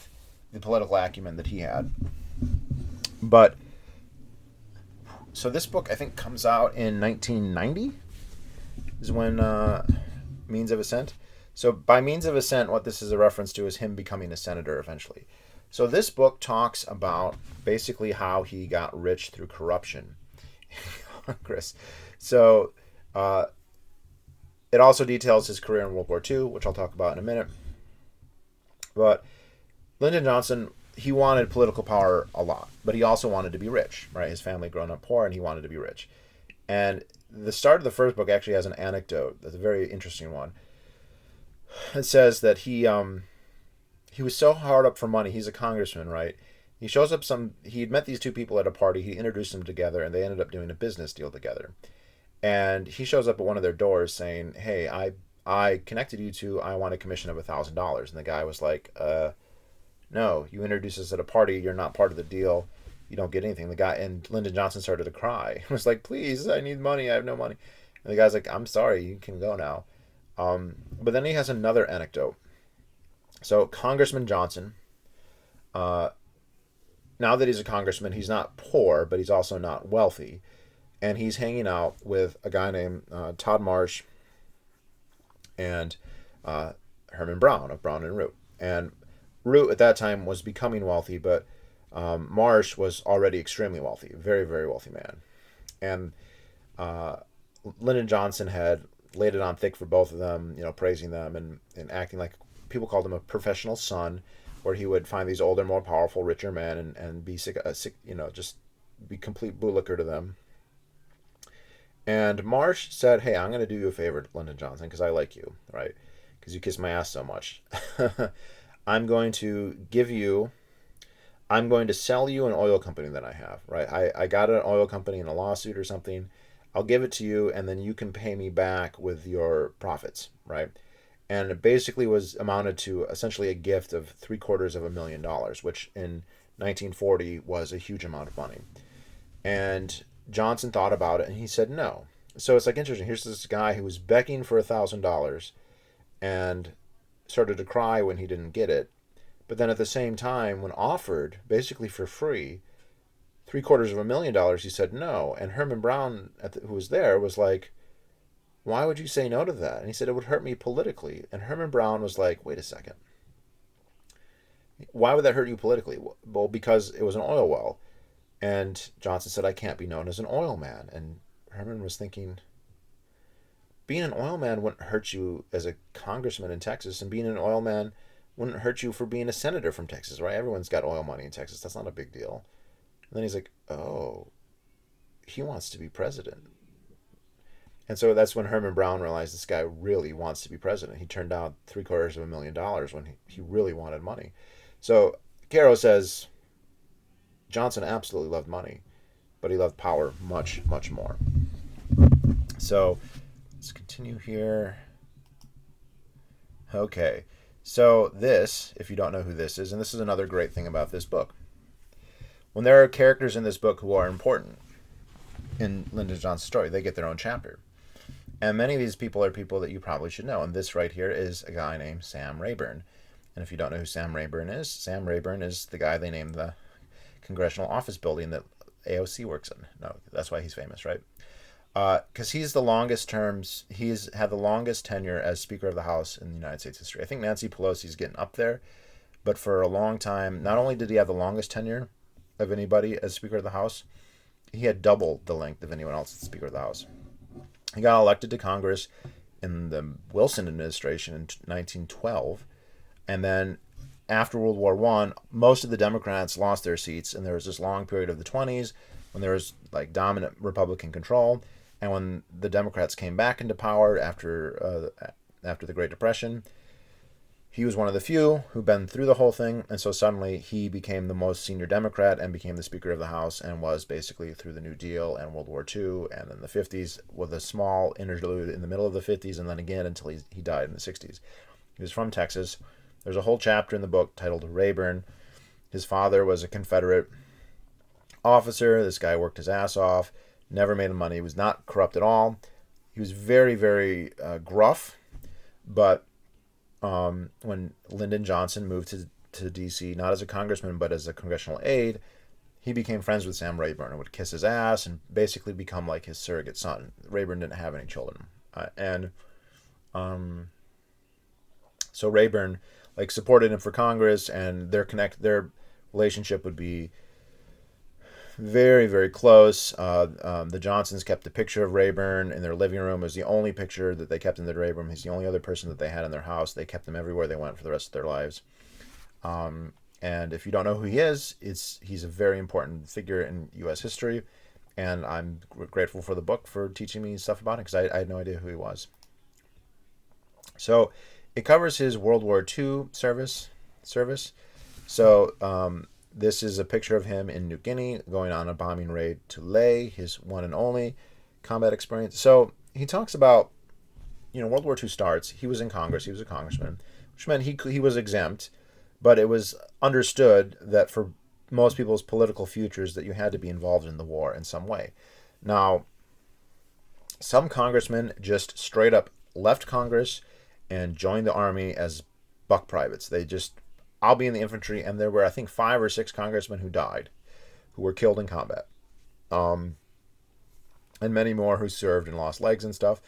[SPEAKER 1] the political acumen that he had. But so this book, I think, comes out in 1990. Is when Means of Ascent. So by Means of Ascent, what this is a reference to is him becoming a senator eventually. So this book talks about basically how he got rich through corruption in Congress. So it also details his career in World War II, which I'll talk about in a minute. But Lyndon Johnson, he wanted political power a lot, but he also wanted to be rich, right? His family grown up poor, and he wanted to be rich. And the start of the first book actually has an anecdote that's a very interesting one. It says that he was so hard up for money. He's a congressman, right? He shows up he'd met these two people at a party. He introduced them together, and they ended up doing a business deal together. And he shows up at one of their doors saying, "Hey, I connected you two. I want a commission of $1,000." And the guy was like, "No, you introduced us at a party. You're not part of the deal. You don't get anything." The guy, and Lyndon Johnson started to cry. He was like, "Please, I need money. I have no money." And the guy's like, "I'm sorry. You can go now." But then he has another anecdote. So Congressman Johnson, now that he's a congressman, he's not poor, but he's also not wealthy. And he's hanging out with a guy named Todd Marsh and Herman Brown of Brown and Root. And Root at that time was becoming wealthy, but Marsh was already extremely wealthy, very, very wealthy man. And Lyndon Johnson had laid it on thick for both of them, praising them and acting like, people called him a professional son, where he would find these older, more powerful, richer men and be just be complete bootlicker to them. And Marsh said, "Hey, I'm going to do you a favor, Lyndon Johnson, because I like you, right? Because you kiss my ass so much. I'm going to sell you an oil company that I have, right? I got an oil company in a lawsuit or something. I'll give it to you, and then you can pay me back with your profits, right?" And it basically was amounted to essentially a gift of $750,000, which in 1940 was a huge amount of money. And Johnson thought about it, and he said no. So it's like interesting. Here's this guy who was begging for $1,000, and started to cry when he didn't get it. But then at the same time, when offered, basically for free, $750,000, he said no. And Herman Brown, who was there, was like, why would you say no to that? And he said, it would hurt me politically. And Herman Brown was like, wait a second. Why would that hurt you politically? Well, because it was an oil well. And Johnson said, I can't be known as an oil man. And Herman was thinking, being an oil man wouldn't hurt you as a congressman in Texas, and being an oil man wouldn't hurt you for being a senator from Texas, right? Everyone's got oil money in Texas. That's not a big deal. And then he's like, oh, he wants to be president. And so that's when Herman Brown realized this guy really wants to be president. He turned down $750,000 when he really wanted money. So Caro says Johnson absolutely loved money, but he loved power much, much more. So let's continue here. Okay. So this, if you don't know who this is, and this is another great thing about this book. When there are characters in this book who are important in Lyndon Johnson's story, they get their own chapter. And many of these people are people that you probably should know. And this right here is a guy named Sam Rayburn. And if you don't know who Sam Rayburn is the guy they named the Congressional Office Building that AOC works in. No, that's why he's famous, right? Because he's had the longest tenure as Speaker of the House in the United States history. I think Nancy Pelosi's getting up there, but for a long time, not only did he have the longest tenure of anybody as Speaker of the House, he had double the length of anyone else as Speaker of the House. He got elected to Congress in the Wilson administration in 1912, and then after World War I, most of the Democrats lost their seats, and there was this long period of the 20s when there was like dominant Republican control. And when the Democrats came back into power after the Great Depression, he was one of the few who'd been through the whole thing, and so suddenly he became the most senior Democrat and became the Speaker of the House, and was basically through the New Deal and World War II and then the 50s, with a small interlude in the middle of the 50s, and then again until he died in the 60s. He was from Texas. There's a whole chapter in the book titled Rayburn. His father was a Confederate officer. This guy worked his ass off, never made money. He was not corrupt at all. He was very, very gruff, but when Lyndon Johnson moved to D.C., not as a congressman, but as a congressional aide, he became friends with Sam Rayburn and would kiss his ass and basically become like his surrogate son. Rayburn didn't have any children. So Rayburn supported him for Congress, and their relationship would be very, very close. The Johnsons kept a picture of Rayburn in their living room. It was the only picture that they kept in their living room. He's the only other person that they had in their house. They kept him everywhere they went for the rest of their lives. And if you don't know who he is, he's a very important figure in U.S. history, and I'm grateful for the book for teaching me stuff about it, because I had no idea who he was. So it covers his World War II service. So this is a picture of him in New Guinea going on a bombing raid to Leh, his one and only combat experience. So he talks about, World War II starts. He was in Congress. He was a congressman, which meant he was exempt, but it was understood that for most people's political futures that you had to be involved in the war in some way. Now, some congressmen just straight up left Congress and joined the army as buck privates. I'll be in the infantry, and there were, I think, 5 or 6 congressmen who died, who were killed in combat. And many more who served and lost legs and stuff.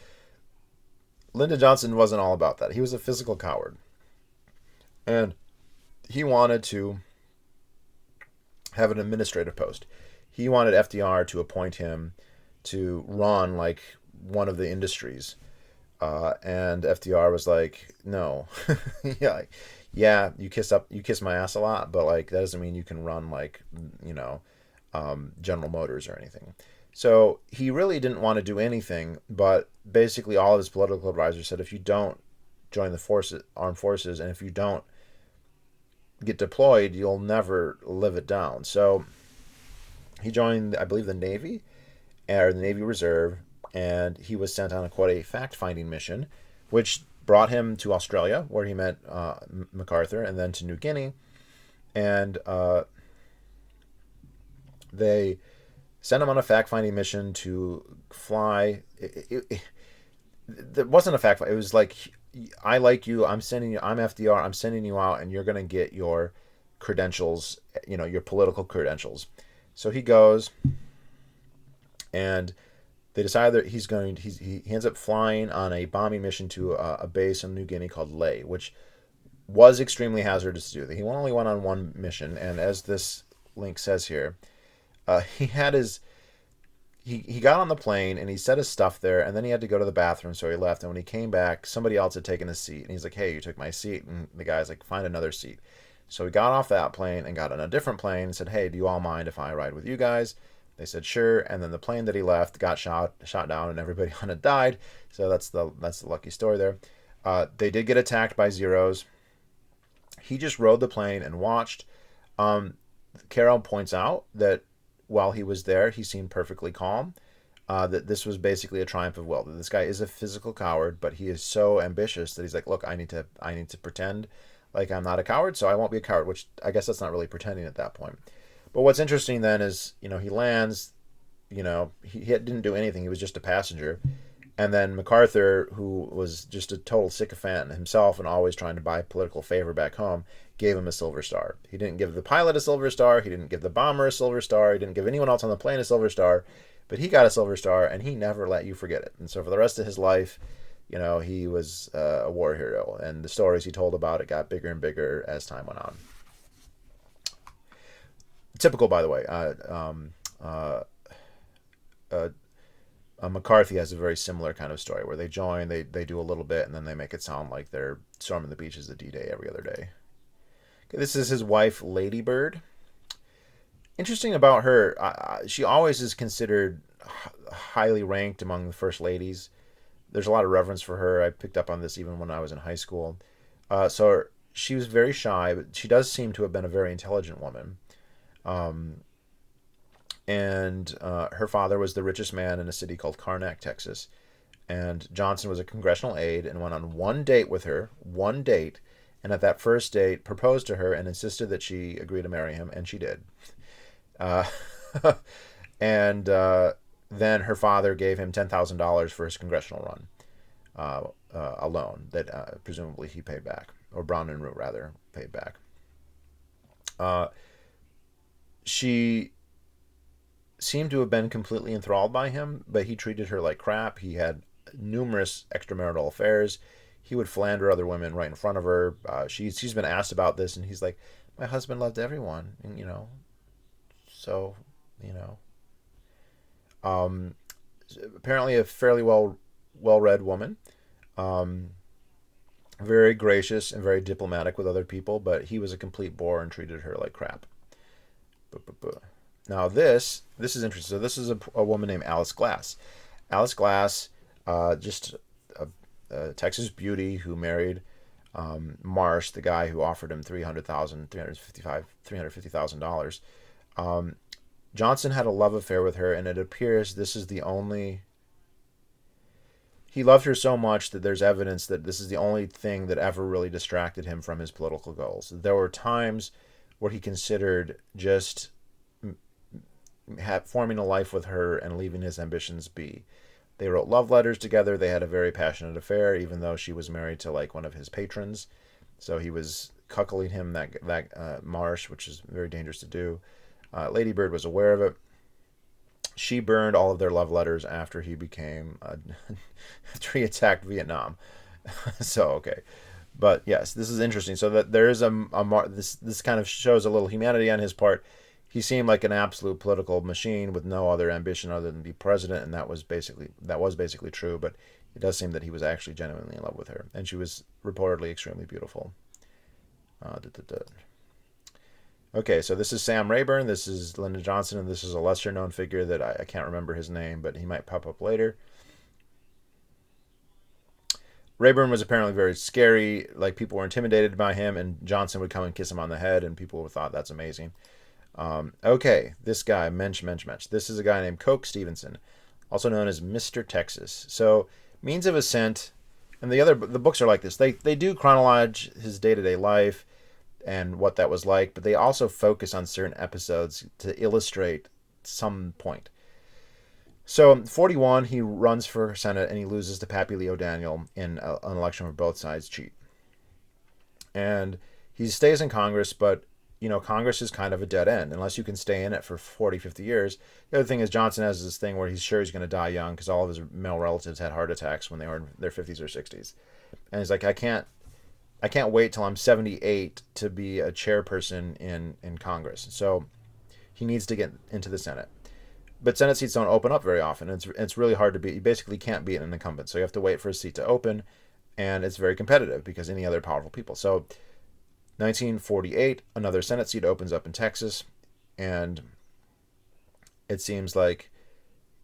[SPEAKER 1] Lyndon Johnson wasn't all about that. He was a physical coward. And he wanted to have an administrative post. He wanted FDR to appoint him to run one of the industries. And FDR was like, no. Yeah, you kiss my ass a lot, but that doesn't mean you can run General Motors or anything. So he really didn't want to do anything, but basically all of his political advisors said, if you don't join the armed forces, and if you don't get deployed, you'll never live it down. So he joined, I believe, the Navy, or the Navy Reserve, and he was sent on a fact-finding mission, which brought him to Australia, where he met MacArthur, and then to New Guinea. And they sent him on a fact-finding mission to fly. It wasn't a fact-finding. It was I like you. I'm sending you. I'm FDR. I'm sending you out, and you're gonna get your credentials. Your political credentials. So he goes, and they decide that he ends up flying on a bombing mission to a base in New Guinea called Ley, which was extremely hazardous to do. He only went on one mission, and as this link says here, he had his he got on the plane and he set his stuff there, and then he had to go to the bathroom, so he left. And when he came back, somebody else had taken his seat, and he's like, "Hey, you took my seat." And the guy's like, "Find another seat." So he got off that plane and got on a different plane and said, "Hey, do you all mind if I ride with you guys?" They said sure, and then the plane that he left got shot down, and everybody on it died. So that's the lucky story there. They did get attacked by Zeros. He just rode the plane and watched. Caro points out that while he was there, he seemed perfectly calm. That this was basically a triumph of will. That this guy is a physical coward, but he is so ambitious that he's like, look, I need to pretend like I'm not a coward, so I won't be a coward. Which I guess that's not really pretending at that point. But what's interesting then is, he lands. He didn't do anything. He was just a passenger. And then MacArthur, who was just a total sycophant himself and always trying to buy political favor back home, gave him a Silver Star. He didn't give the pilot a Silver Star. He didn't give the bomber a Silver Star. He didn't give anyone else on the plane a Silver Star. But he got a Silver Star, and he never let you forget it. And so for the rest of his life, he was a war hero. And the stories he told about it got bigger and bigger as time went on. Typical, by the way. McCarthy has a very similar kind of story where they join, they do a little bit, and then they make it sound like they're storming the beaches of D-Day every other day. Okay, this is his wife, Lady Bird. Interesting about her, she always is considered highly ranked among the first ladies. There's a lot of reverence for her. I picked up on this even when I was in high school. So she was very shy, but she does seem to have been a very intelligent woman. And her father was the richest man in a city called Karnak, Texas. And Johnson was a congressional aide and went on one date with her, one date, and at that first date proposed to her and insisted that she agree to marry him, and she did. Uh, and then her father gave him $10,000 for his congressional run, a loan that presumably he paid back, or Brown and Root rather paid back. She seemed to have been completely enthralled by him, but he treated her like crap. He had numerous extramarital affairs. He would philander other women right in front of her. She's been asked about this, and he's like, "My husband loved everyone," and so apparently a fairly well-read woman, very gracious and very diplomatic with other people, but he was a complete bore and treated her like crap. Now this is interesting. So this is a woman named Alice Glass. Alice Glass, just a Texas beauty who married Marsh, the guy who offered him $350,000. Johnson had a love affair with her, and it appears this is the only. He loved her so much that there's evidence that this is the only thing that ever really distracted him from his political goals. There were times where he considered just forming a life with her and leaving his ambitions be. They wrote love letters together. They had a very passionate affair, even though she was married to like one of his patrons. So he was cuckolding him, that Marsh, which is very dangerous to do. Lady Bird was aware of it. She burned all of their love letters after he after he attacked Vietnam. So okay, but yes, this is interesting. So that there is this kind of shows a little humanity on his part. He seemed like an absolute political machine with no other ambition other than be president, and that was basically true. But it does seem that he was actually genuinely in love with her, and she was reportedly extremely beautiful. Okay, so this is Sam Rayburn, this is Lyndon Johnson, and this is a lesser-known figure that I can't remember his name, but he might pop up later. Rayburn was apparently very scary, like people were intimidated by him, and Johnson would come and kiss him on the head, and people thought that's amazing. Okay, this guy, Mensch. This is a guy named Coke Stevenson, also known as Mr. Texas. So, means of ascent, and the books are like this. They do chronologe his day-to-day life and what that was like, but they also focus on certain episodes to illustrate some point. So 41, he runs for Senate and he loses to Pappy Leo Daniel in an election where both sides cheat. And he stays in Congress, but Congress is kind of a dead end unless you can stay in it for 40, 50 years. The other thing is Johnson has this thing where he's sure he's going to die young because all of his male relatives had heart attacks when they were in their 50s or 60s. And he's like, I can't wait till I'm 78 to be a chairperson in Congress. So he needs to get into the Senate. But Senate seats don't open up very often. It's really hard to beat. You basically can't beat an incumbent. So you have to wait for a seat to open, and it's very competitive because any other powerful people. So 1948, another Senate seat opens up in Texas, and it seems like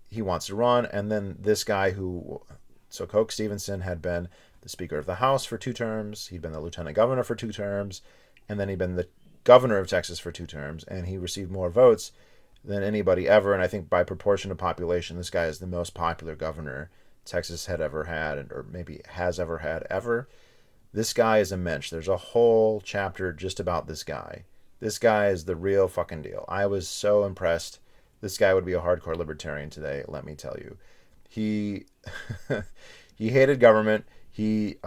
[SPEAKER 1] he wants to run. And then this guy so Coke Stevenson had been the Speaker of the House for 2 terms. He'd been the Lieutenant Governor for 2 terms, and then he'd been the Governor of Texas for 2 terms, and he received more votes than anybody ever. And I think by proportion of population, this guy is the most popular governor Texas had ever had, or maybe has ever had ever. This guy is a mensch. There's a whole chapter just about this guy. This guy is the real fucking deal. I was so impressed. This guy would be a hardcore libertarian today, let me tell you. He he hated government. He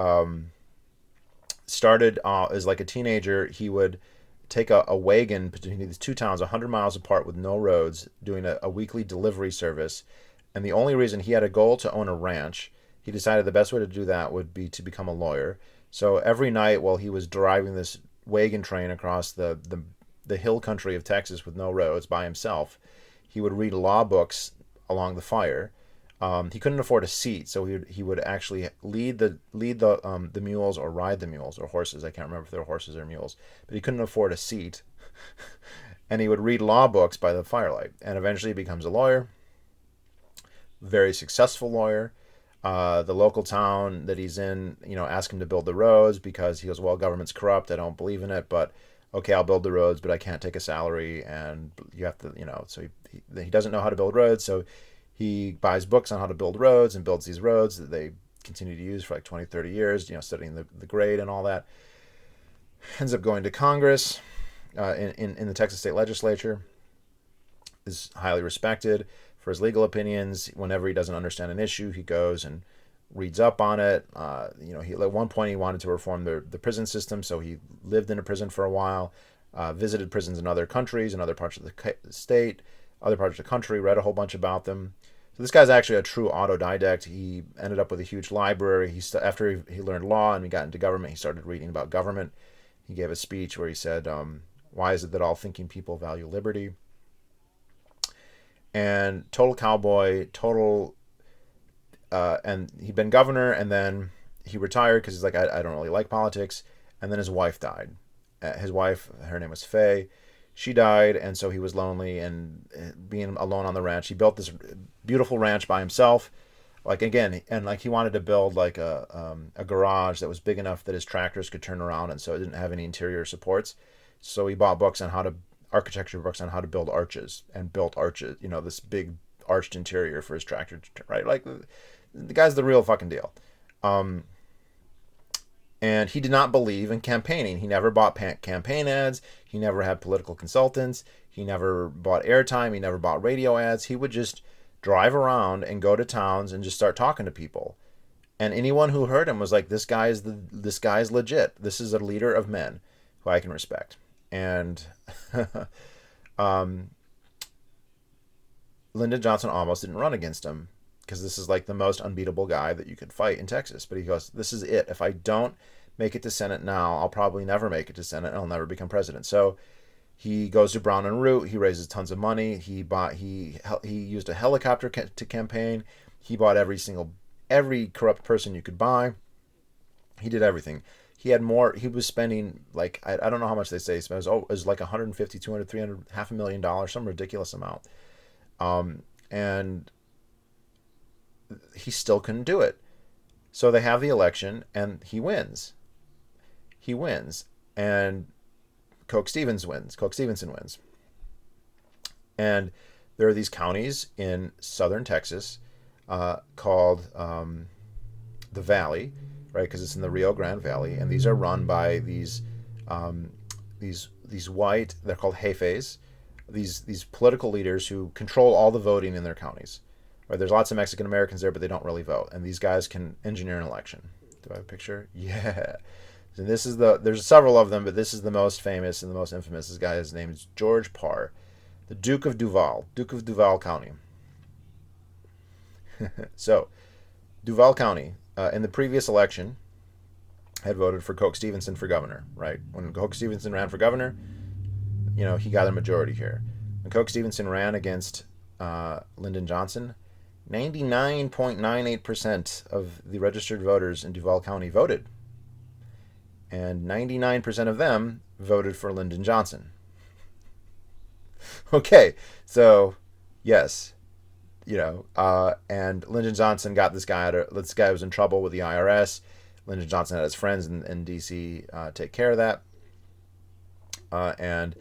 [SPEAKER 1] started as like a teenager. He would take a wagon between these 2 towns 100 miles apart with no roads, doing a weekly delivery service. And the only reason he had a goal to own a ranch, he decided the best way to do that would be to become a lawyer. So every night while he was driving this wagon train across the hill country of Texas with no roads by himself, he would read law books along the fire. He couldn't afford a seat, so he would actually lead the mules or ride the mules or horses. I can't remember if they were horses or mules, but he couldn't afford a seat, and he would read law books by the firelight. And eventually, he becomes a lawyer, very successful lawyer. The local town that he's in, ask him to build the roads because he goes, well, government's corrupt. I don't believe in it, but okay, I'll build the roads, but I can't take a salary, and you have to, so he doesn't know how to build roads, so he buys books on how to build roads and builds these roads that they continue to use for like 20, 30 years, studying the grade and all that. Ends up going to Congress in the Texas state legislature, is highly respected for his legal opinions. Whenever he doesn't understand an issue, he goes and reads up on it. He at one point he wanted to reform the prison system, so he lived in a prison for a while, visited prisons in other countries, in other parts of the state, other parts of the country, read a whole bunch about them. So this guy's actually a true autodidact. He ended up with a huge library. After he learned law and he got into government, he started reading about government. He gave a speech where he said, why is it that all thinking people value liberty? And total cowboy, and he'd been governor, and then he retired because he's like, I don't really like politics. And then his wife died. His wife, her name was Faye. She died, and so he was lonely and being alone on the ranch. He built this beautiful ranch by himself. Like again, and like he wanted to build like a garage that was big enough that his tractors could turn around, and so it didn't have any interior supports. So he bought architecture books on how to build arches, and built arches. This big arched interior for his tractor, right? Like the guy's the real fucking deal. And he did not believe in campaigning. He never bought campaign ads. He never had political consultants. He never bought airtime. He never bought radio ads. He would just drive around and go to towns and just start talking to people. And anyone who heard him was like, this guy's legit. This is a leader of men who I can respect. And Lyndon Johnson almost didn't run against him because this is like the most unbeatable guy that you could fight in Texas. But he goes, this is it. If I don't make it to Senate now, I'll probably never make it to Senate, and I'll never become president. So he goes to Brown and Root. He raises tons of money. He used a helicopter to campaign. He bought every corrupt person you could buy. He did everything. He was spending like, I don't know how much they say he spent. It was like 150, 200, 300, $500,000, some ridiculous amount. And he still couldn't do it. So they have the election and he wins. And Coke Stevenson wins. And there are these counties in southern Texas called the Valley, right? Because it's in the Rio Grande Valley, and these are run by these white. They're called jefes. These political leaders who control all the voting in their counties. Or there's lots of Mexican Americans there, but they don't really vote. And these guys can engineer an election. Do I have a picture? Yeah. And this is there's several of them, but this is the most famous and the most infamous. This guy, his name is George Parr, the Duke of Duval County. So, Duval County, in the previous election, had voted for Coke Stevenson for governor, right? When Coke Stevenson ran for governor, he got a majority here. When Coke Stevenson ran against Lyndon Johnson, 99.98% of the registered voters in Duval County voted. And 99% of them voted for Lyndon Johnson. Okay, so, yes, and Lyndon Johnson got this guy this guy was in trouble with the IRS. Lyndon Johnson had his friends in D.C. Take care of that. And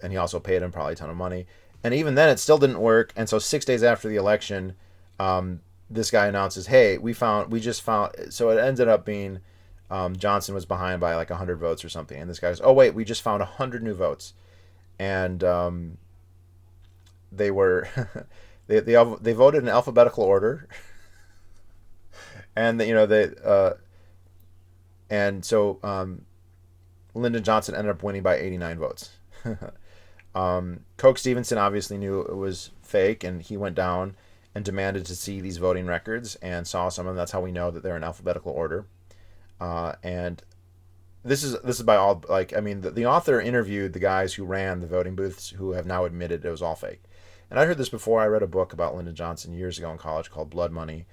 [SPEAKER 1] he also paid him probably a ton of money. And even then, it still didn't work. And so 6 days after the election, this guy announces, "Hey, we just found." So it ended up being Johnson was behind by like 100 votes or something. And this guy goes, "Oh wait, we just found 100 new votes," and they were they voted in alphabetical order, and so Lyndon Johnson ended up winning by 89 votes. Coke Stevenson obviously knew it was fake, and he went down and demanded to see these voting records and saw some of them. That's how we know that they're in alphabetical order. And this is by all, the author interviewed the guys who ran the voting booths who have now admitted it was all fake. And I heard this before. I read a book about Lyndon Johnson years ago in college called Blood Money.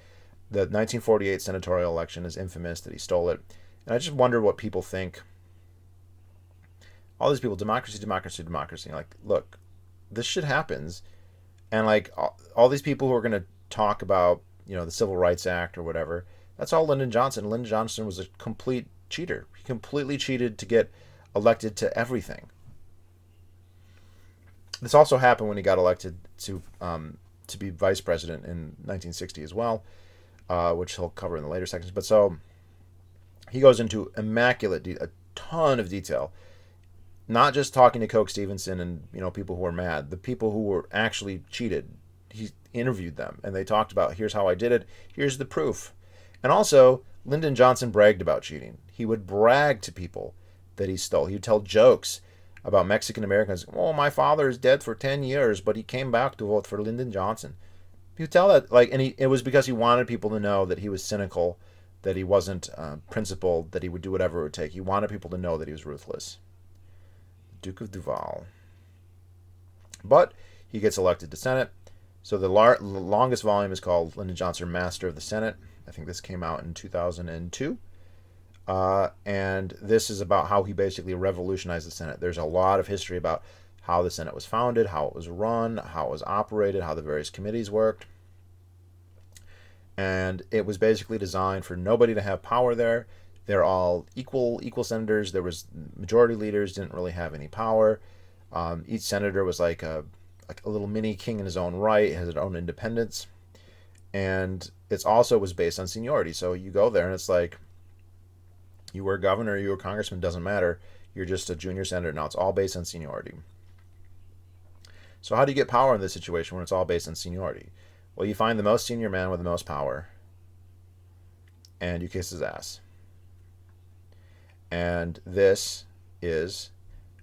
[SPEAKER 1] The 1948 senatorial election is infamous that he stole it. And I just wonder what people think. All these people, democracy, democracy, democracy. Like, look, this shit happens. And like all these people who are going to talk about, the Civil Rights Act or whatever, that's all Lyndon Johnson. Lyndon Johnson was a complete cheater. He completely cheated to get elected to everything. This also happened when he got elected to be vice president in 1960 as well, which he'll cover in the later sections. But so he goes into a ton of detail, not just talking to Coke Stevenson and people who were mad, the people who were actually cheated. He interviewed them and they talked about, here's how I did it, here's the proof. And also, Lyndon Johnson bragged about cheating. He would brag to people that he stole. He would tell jokes about Mexican Americans. "Oh, my father is dead for 10 years, but he came back to vote for Lyndon Johnson." He would tell that, it was because he wanted people to know that he was cynical, that he wasn't principled, that he would do whatever it would take. He wanted people to know that he was ruthless. Duke of Duval. But he gets elected to Senate. So the longest volume is called Lyndon Johnson, Master of the Senate. I think this came out in 2002. And this is about how he basically revolutionized the Senate. There's a lot of history about how the Senate was founded, how it was run, how it was operated, how the various committees worked. And it was basically designed for nobody to have power there. They're all equal senators. There was majority leaders didn't really have any power. Each senator was like a little mini king in his own right, has his own independence. And it's also was based on seniority. So you go there and it's like, you were governor, you were congressman, doesn't matter. You're just a junior senator. Now it's all based on seniority. So how do you get power in this situation when it's all based on seniority? Well, you find the most senior man with the most power, and you kiss his ass. And this is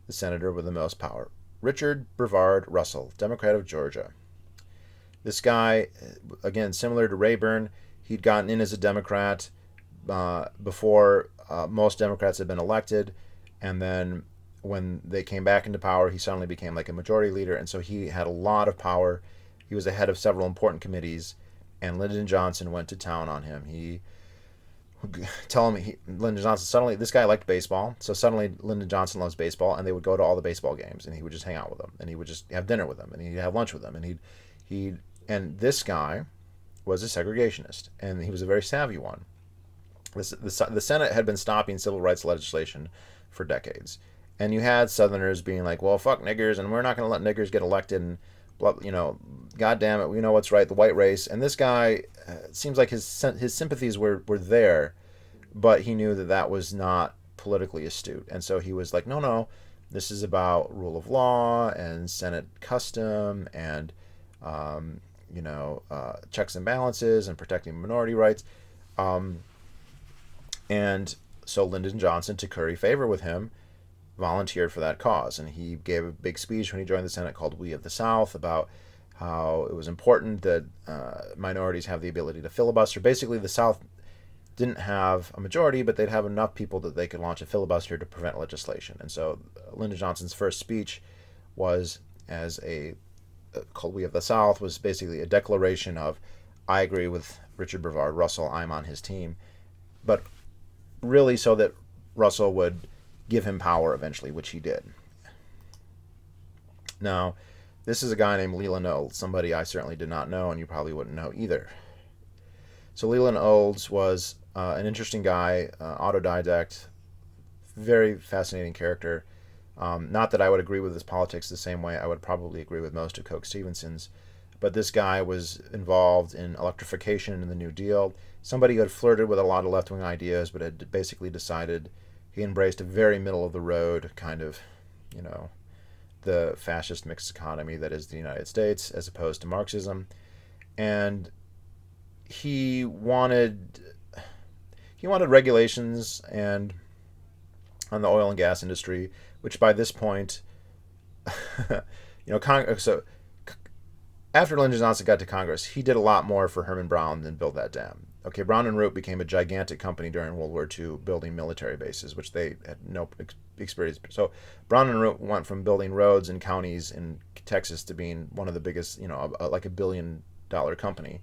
[SPEAKER 1] the senator with the most power. Richard Brevard Russell, Democrat of Georgia. This guy, again, similar to Rayburn, he'd gotten in as a Democrat before most Democrats had been elected, and then when they came back into power, he suddenly became like a majority leader, and so he had a lot of power. He was the head of several important committees, and Lyndon Johnson went to town on him. Lyndon Johnson suddenly, this guy liked baseball, so suddenly Lyndon Johnson loves baseball, and they would go to all the baseball games, and he would just hang out with them, and he would just have dinner with them, and he'd have lunch with them, and this guy was a segregationist, and he was a very savvy one. The Senate had been stopping civil rights legislation for decades, and you had Southerners being like, "Well, fuck niggers, and we're not going to let niggers get elected," and blah, God damn it, we know what's right, the white race. And this guy, it seems like his sympathies were there, but he knew that was not politically astute, and so he was like, no, this is about rule of law and Senate custom, and checks and balances and protecting minority rights. And so Lyndon Johnson, to curry favor with him, volunteered for that cause. And he gave a big speech when he joined the Senate called We of the South about how it was important that minorities have the ability to filibuster. Basically, the South didn't have a majority, but they'd have enough people that they could launch a filibuster to prevent legislation. And so Lyndon Johnson's first speech was called We of the South, was basically a declaration of, I agree with Richard Brevard Russell, I'm on his team. But really so that Russell would give him power eventually, which he did. Now, this is a guy named Leland Olds, somebody I certainly did not know, and you probably wouldn't know either. So Leland Olds was an interesting guy, autodidact, very fascinating character. Not that I would agree with his politics the same way I would probably agree with most of Coke Stevenson's, but this guy was involved in electrification and the New Deal. Somebody who had flirted with a lot of left-wing ideas, but had basically decided he embraced a very middle-of-the-road kind of, the fascist mixed economy that is the United States, as opposed to Marxism. And he wanted regulations and on the oil and gas industry, which by this point, so after Lyndon Johnson got to Congress, he did a lot more for Herman Brown than build that dam. Okay, Brown and Root became a gigantic company during World War II, building military bases, which they had no experience. So Brown and Root went from building roads and counties in Texas to being one of the biggest, like $1 billion company.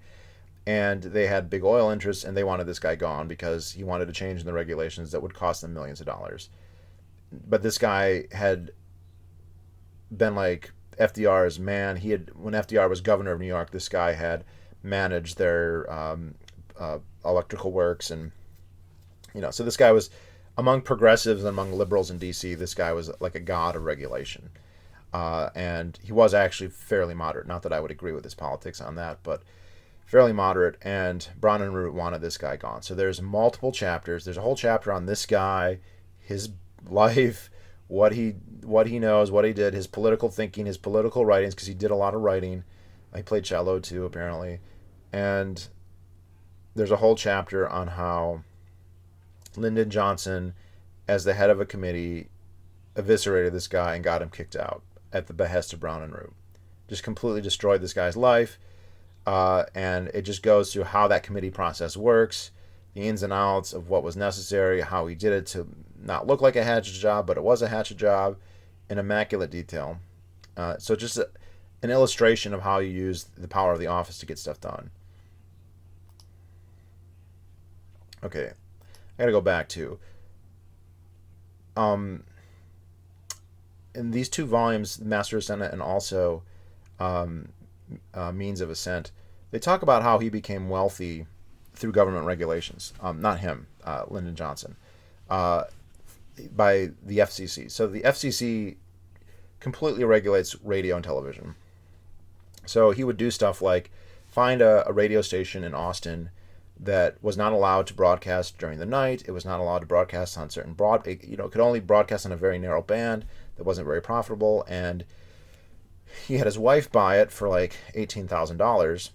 [SPEAKER 1] And they had big oil interests, and they wanted this guy gone because he wanted to change in the regulations that would cost them millions of dollars. But this guy had been like FDR's man. When FDR was governor of New York, this guy had managed their electrical works, and so this guy was among progressives and among liberals in DC. This guy was like a god of regulation, and he was actually fairly moderate. Not that I would agree with his politics on that, but fairly moderate. And Brown and Root wanted this guy gone. So there's multiple chapters. There's a whole chapter on this guy, his life, what he knows, what he did, his political thinking, his political writings, because he did a lot of writing. He played cello too, apparently. And there's a whole chapter on how Lyndon Johnson, as the head of a committee, eviscerated this guy and got him kicked out at the behest of Brown and Root. Just completely destroyed this guy's life. And it just goes through how that committee process works, the ins and outs of what was necessary, how he did it to not look like a hatchet job, but it was a hatchet job, in immaculate detail. So just an illustration of how you use the power of the office to get stuff done. Okay, I gotta go back to in these two volumes, Master of Senate and also Means of Ascent, they talk about how he became wealthy through government regulations. Not him, Lyndon Johnson, by the FCC. So the FCC completely regulates radio and television. So he would do stuff like find a radio station in Austin that was not allowed to broadcast during the night. It was not allowed to broadcast on certain it could only broadcast on a very narrow band that wasn't very profitable. And he had his wife buy it for like $18,000.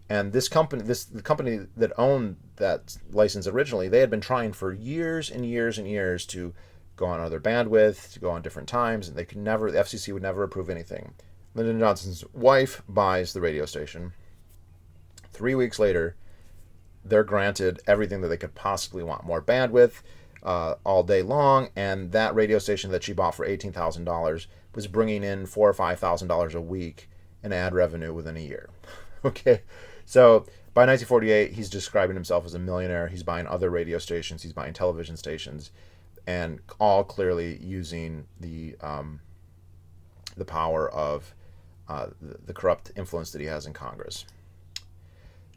[SPEAKER 1] And the company that owned that license originally, they had been trying for years and years and years to go on other bandwidth, to go on different times, and the FCC would never approve anything. Lyndon Johnson's wife buys the radio station. 3 weeks later, they're granted everything that they could possibly want. More bandwidth all day long, and that radio station that she bought for $18,000 was bringing in $4,000 or $5,000 a week in ad revenue within a year. Okay, so by 1948, he's describing himself as a millionaire. He's buying other radio stations. He's buying television stations, and all clearly using the power of the corrupt influence that he has in Congress.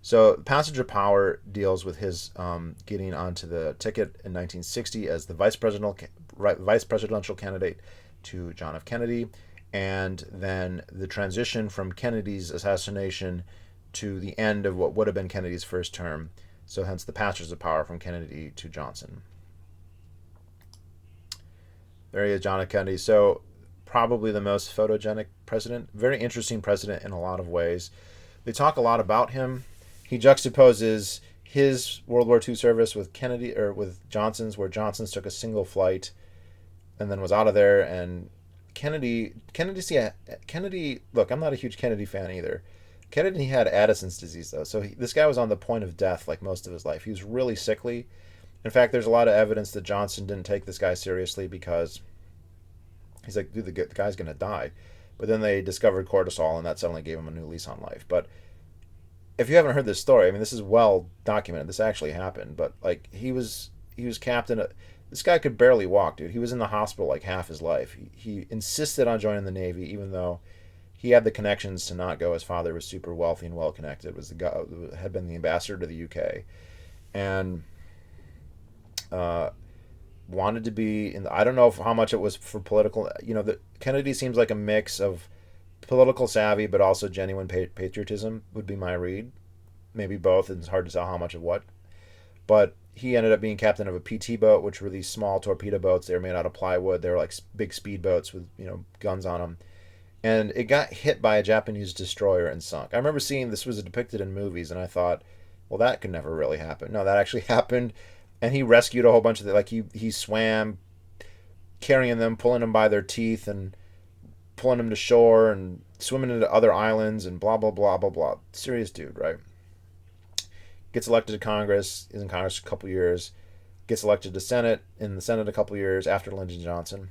[SPEAKER 1] So passage of power deals with his getting onto the ticket in 1960 as the vice presidential candidate to John F. Kennedy, and then the transition from Kennedy's assassination to the end of what would have been Kennedy's first term. So hence the passage of power from Kennedy to Johnson. There he is, John F. Kennedy. So probably the most photogenic president. Very interesting president in a lot of ways. they talk a lot about him. He juxtaposes his World War II service with Kennedy or with Johnson's, where Johnson's took a single flight and then was out of there. And Kennedy. Look, I'm not a huge Kennedy fan either. Kennedy had Addison's disease though, so this guy was on the point of death like most of his life. He was really sickly. In fact, there's a lot of evidence that Johnson didn't take this guy seriously because he's like, dude, the guy's gonna die. But then they discovered cortisol, and that suddenly gave him a new lease on life. But if you haven't heard this story, I mean, this is well documented. This actually happened. But like, he was captain. This guy could barely walk, dude. He was in the hospital like half his life. He insisted on joining the Navy, even though he had the connections to not go. His father was super wealthy and well connected. Was the guy had been the ambassador to the UK, and wanted to be in. I don't know how much it was for political. Kennedy seems like a mix of political savvy, but also genuine patriotism would be my read. Maybe both. It's hard to tell how much of what. But he ended up being captain of a PT boat, which were these small torpedo boats. They were made out of plywood. They were like big speedboats with guns on them. And it got hit by a Japanese destroyer and sunk. I remember seeing this was depicted in movies, and I thought, well, that could never really happen. No, that actually happened, and he rescued a whole bunch of them. Like he swam, carrying them, pulling them by their teeth, and pulling them to shore, and swimming into other islands, and blah blah blah blah blah. Serious dude, right? Gets elected to Congress. Is in Congress a couple years. Gets elected to Senate. In the Senate a couple years after Lyndon Johnson.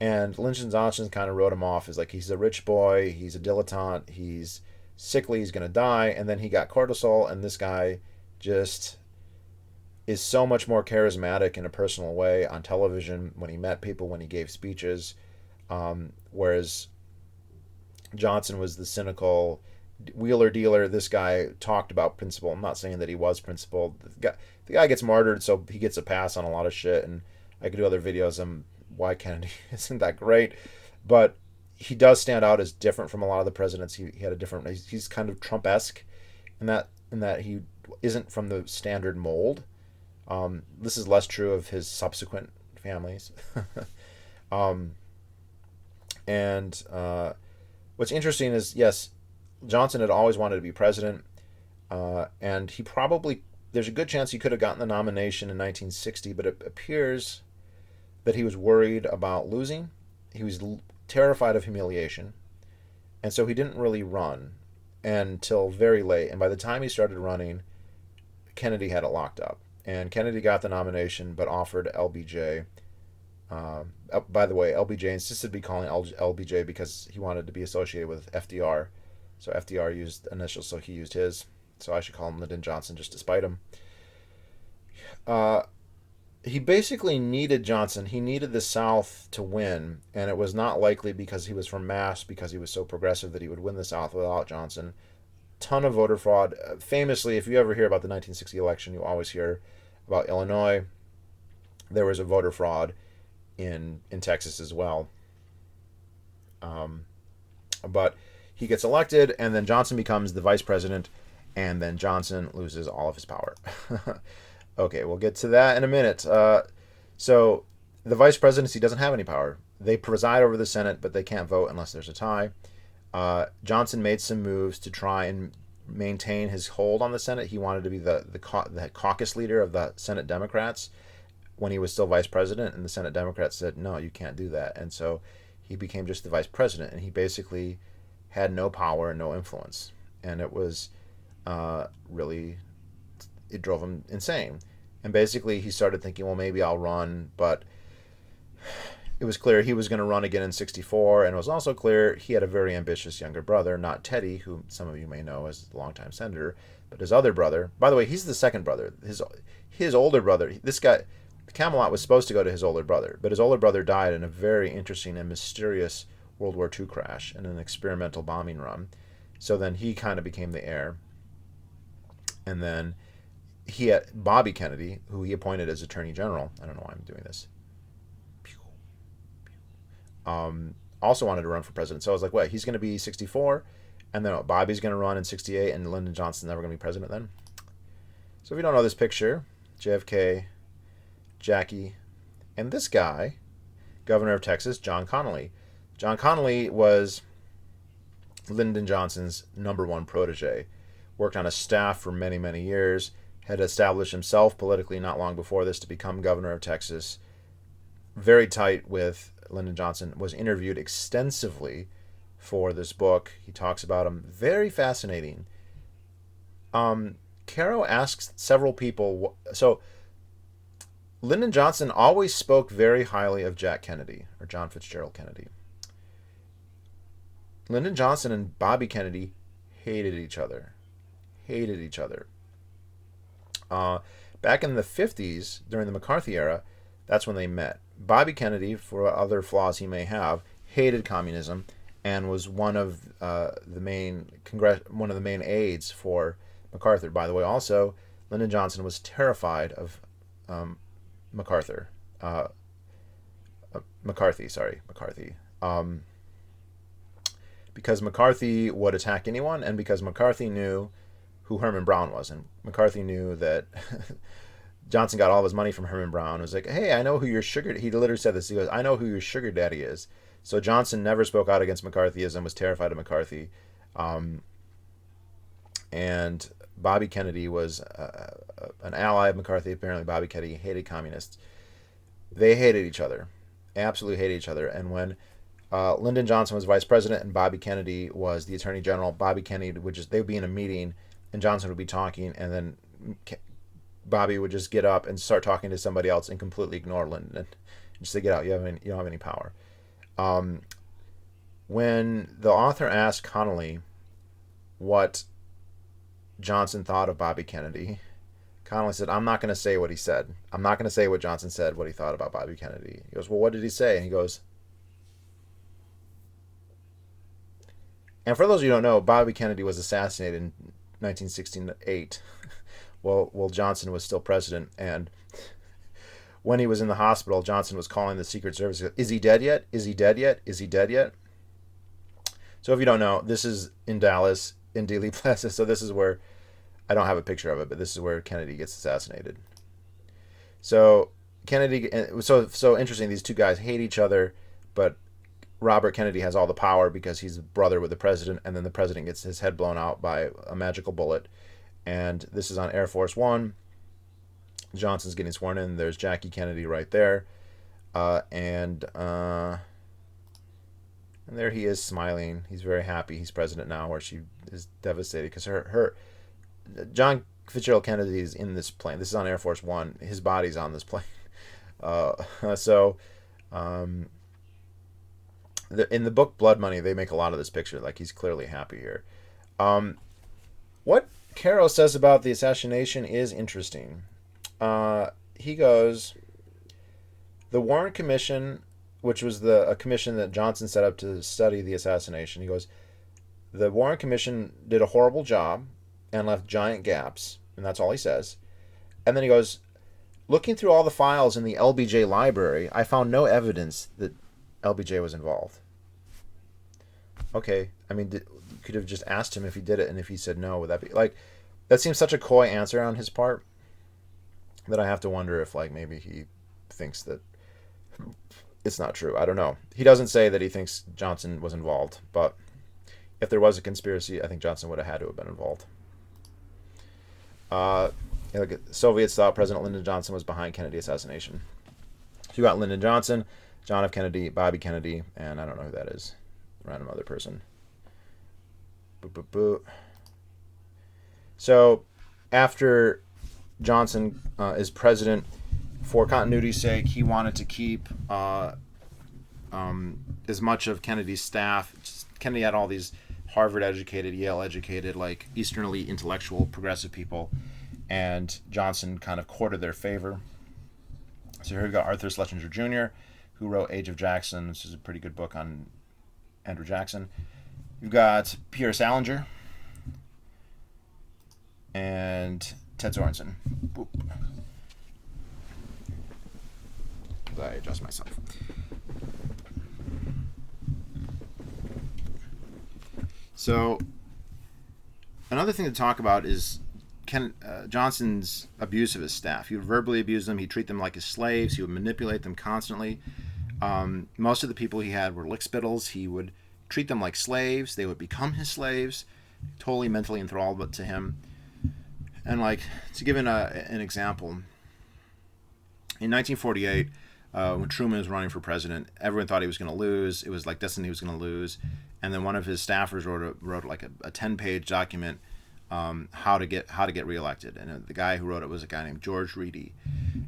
[SPEAKER 1] And Lyndon Johnson kind of wrote him off as like, he's a rich boy, he's a dilettante, he's sickly, he's going to die. And then he got cortisol, and this guy just is so much more charismatic in a personal way on television when he met people, when he gave speeches. Whereas Johnson was the cynical wheeler dealer. This guy talked about principle. I'm not saying that he was principled. The guy gets martyred, so he gets a pass on a lot of shit. And I could do other videos on why Kennedy isn't that great, but he does stand out as different from a lot of the presidents. He had a different. He's kind of Trump-esque in that he isn't from the standard mold. This is less true of his subsequent families. And what's interesting is, yes, Johnson had always wanted to be president, and he probably, there's a good chance he could have gotten the nomination in 1960, but it appears that he was worried about losing. He was terrified of humiliation, and so he didn't really run until very late. And by the time he started running, Kennedy had it locked up. And Kennedy got the nomination, but offered LBJ. By the way, LBJ insisted to be calling LBJ because he wanted to be associated with FDR. So FDR used initials, so he used his. So I should call him Lyndon Johnson just to spite him. He basically needed Johnson. He needed the South to win, and it was not likely because he was from Mass, because he was so progressive, that he would win the South without Johnson. Ton of voter fraud. Famously, if you ever hear about the 1960 election, you always hear about Illinois. There was a voter fraud in Texas as well. But he gets elected, and then Johnson becomes the vice president, and then Johnson loses all of his power. Okay, we'll get to that in a minute. So the vice presidency doesn't have any power. They preside over the Senate, but they can't vote unless there's a tie. Johnson made some moves to try and maintain his hold on the Senate. He wanted to be the caucus leader of the Senate Democrats when he was still vice president, and the Senate Democrats said, no, you can't do that. And so he became just the vice president, and he basically had no power and no influence. And it was really, it drove him insane. And basically he started thinking, well, maybe I'll run, but it was clear he was going to run again in 64, and it was also clear he had a very ambitious younger brother, not Teddy, who some of you may know as a longtime senator, but his other brother. By the way, he's the second brother. His older brother, this guy, Camelot was supposed to go to his older brother, but his older brother died in a very interesting and mysterious World War II crash in an experimental bombing run. So then he kind of became the heir. And then he had Bobby Kennedy, who he appointed as Attorney General. I don't know why I'm doing this. Also wanted to run for president. So I was like, wait, he's going to be 64, and then Bobby's going to run in 68, and Lyndon Johnson's never going to be president then. So if you don't know this picture, JFK, Jackie, and this guy, governor of Texas, John Connally. John Connally was Lyndon Johnson's number one protege. Worked on a staff for many, many years, had established himself politically not long before this to become governor of Texas. Very tight with Lyndon Johnson, was interviewed extensively for this book. He talks about him. Very fascinating. Caro asks several people. So Lyndon Johnson always spoke very highly of Jack Kennedy, or John Fitzgerald Kennedy. Lyndon Johnson and Bobby Kennedy hated each other. Hated each other. Back in the 50s, during the McCarthy era, that's when they met. Bobby Kennedy, for other flaws he may have, hated communism and was one of the main aides for MacArthur. By the way, also, Lyndon Johnson was terrified of MacArthur. McCarthy. Because McCarthy would attack anyone, and because McCarthy knew who Herman Brown was, and McCarthy knew that Johnson got all of his money from Herman Brown. It was like, hey, I know who your sugar. He literally said this. He goes, I know who your sugar daddy is. So Johnson never spoke out against McCarthyism, was terrified of McCarthy, and Bobby Kennedy was an ally of McCarthy. Apparently, Bobby Kennedy hated communists. They hated each other, absolutely hated each other. And when Lyndon Johnson was vice president and Bobby Kennedy was the attorney general, Bobby Kennedy they would be in a meeting and Johnson would be talking, and then Bobby would just get up and start talking to somebody else and completely ignore Lyndon and just say, "Get out! You don't have any power." When the author asked Connolly what Johnson thought of Bobby Kennedy, Connolly said, "I'm not going to say what he said. I'm not going to say what Johnson said, what he thought about Bobby Kennedy." He goes, "Well, what did he say?" And he goes, and for those of you who don't know, Bobby Kennedy was assassinated in 1968 while Johnson was still president. And when he was in the hospital, Johnson was calling the Secret Service, "Is he dead yet? Is he dead yet? Is he dead yet?" So if you don't know, this is in Dallas, in Dealey Plaza. So this is where, I don't have a picture of it, but this is where Kennedy gets assassinated. So Kennedy, so interesting, these two guys hate each other, but Robert Kennedy has all the power because he's a brother with the president, and then the president gets his head blown out by a magical bullet. And this is on Air Force One. Johnson's getting sworn in. There's Jackie Kennedy right there. And there he is smiling. He's very happy. He's president now, where she is devastated because John Fitzgerald Kennedy is in this plane. This is on Air Force One. His body's on this plane. In the book Blood Money, they make a lot of this picture. Like, he's clearly happy here. What Caro says about the assassination is interesting. He goes, the Warren Commission, which was a commission that Johnson set up to study the assassination, he goes, the Warren Commission did a horrible job and left giant gaps, and that's all he says. And then he goes, looking through all the files in the LBJ library, I found no evidence that LBJ was involved. Okay, I mean, you could have just asked him if he did it, and if he said no, would that be like, that seems such a coy answer on his part that I have to wonder if, like, maybe he thinks that it's not true. I don't know. He doesn't say that he thinks Johnson was involved, but if there was a conspiracy, I think Johnson would have had to have been involved. Soviets thought President Lyndon Johnson was behind Kennedy assassination. So you got Lyndon Johnson, John F. Kennedy, Bobby Kennedy, and I don't know who that is. Random other person. So after Johnson is president, for continuity's sake, he wanted to keep as much of Kennedy's staff. Kennedy had all these Harvard-educated, Yale-educated, like Easternly intellectual, progressive people, and Johnson kind of courted their favor. So here we got Arthur Schlesinger Jr., who wrote Age of Jackson, which is a pretty good book on Andrew Jackson. You've got Pierre Salinger and Ted Sorensen. Boop. I adjust myself. So another thing to talk about is Johnson's abuse of his staff. He would verbally abuse them. He'd treat them like his slaves. He would manipulate them constantly. Most of the people he had were lickspittles. He would treat them like slaves. They would become his slaves, totally mentally enthralled to him. And like, to give an example, in 1948, when Truman was running for president, everyone thought he was going to lose. It was like destiny he was going to lose. And then one of his staffers wrote like a 10-page document, how to get reelected. And the guy who wrote it was a guy named George Reedy.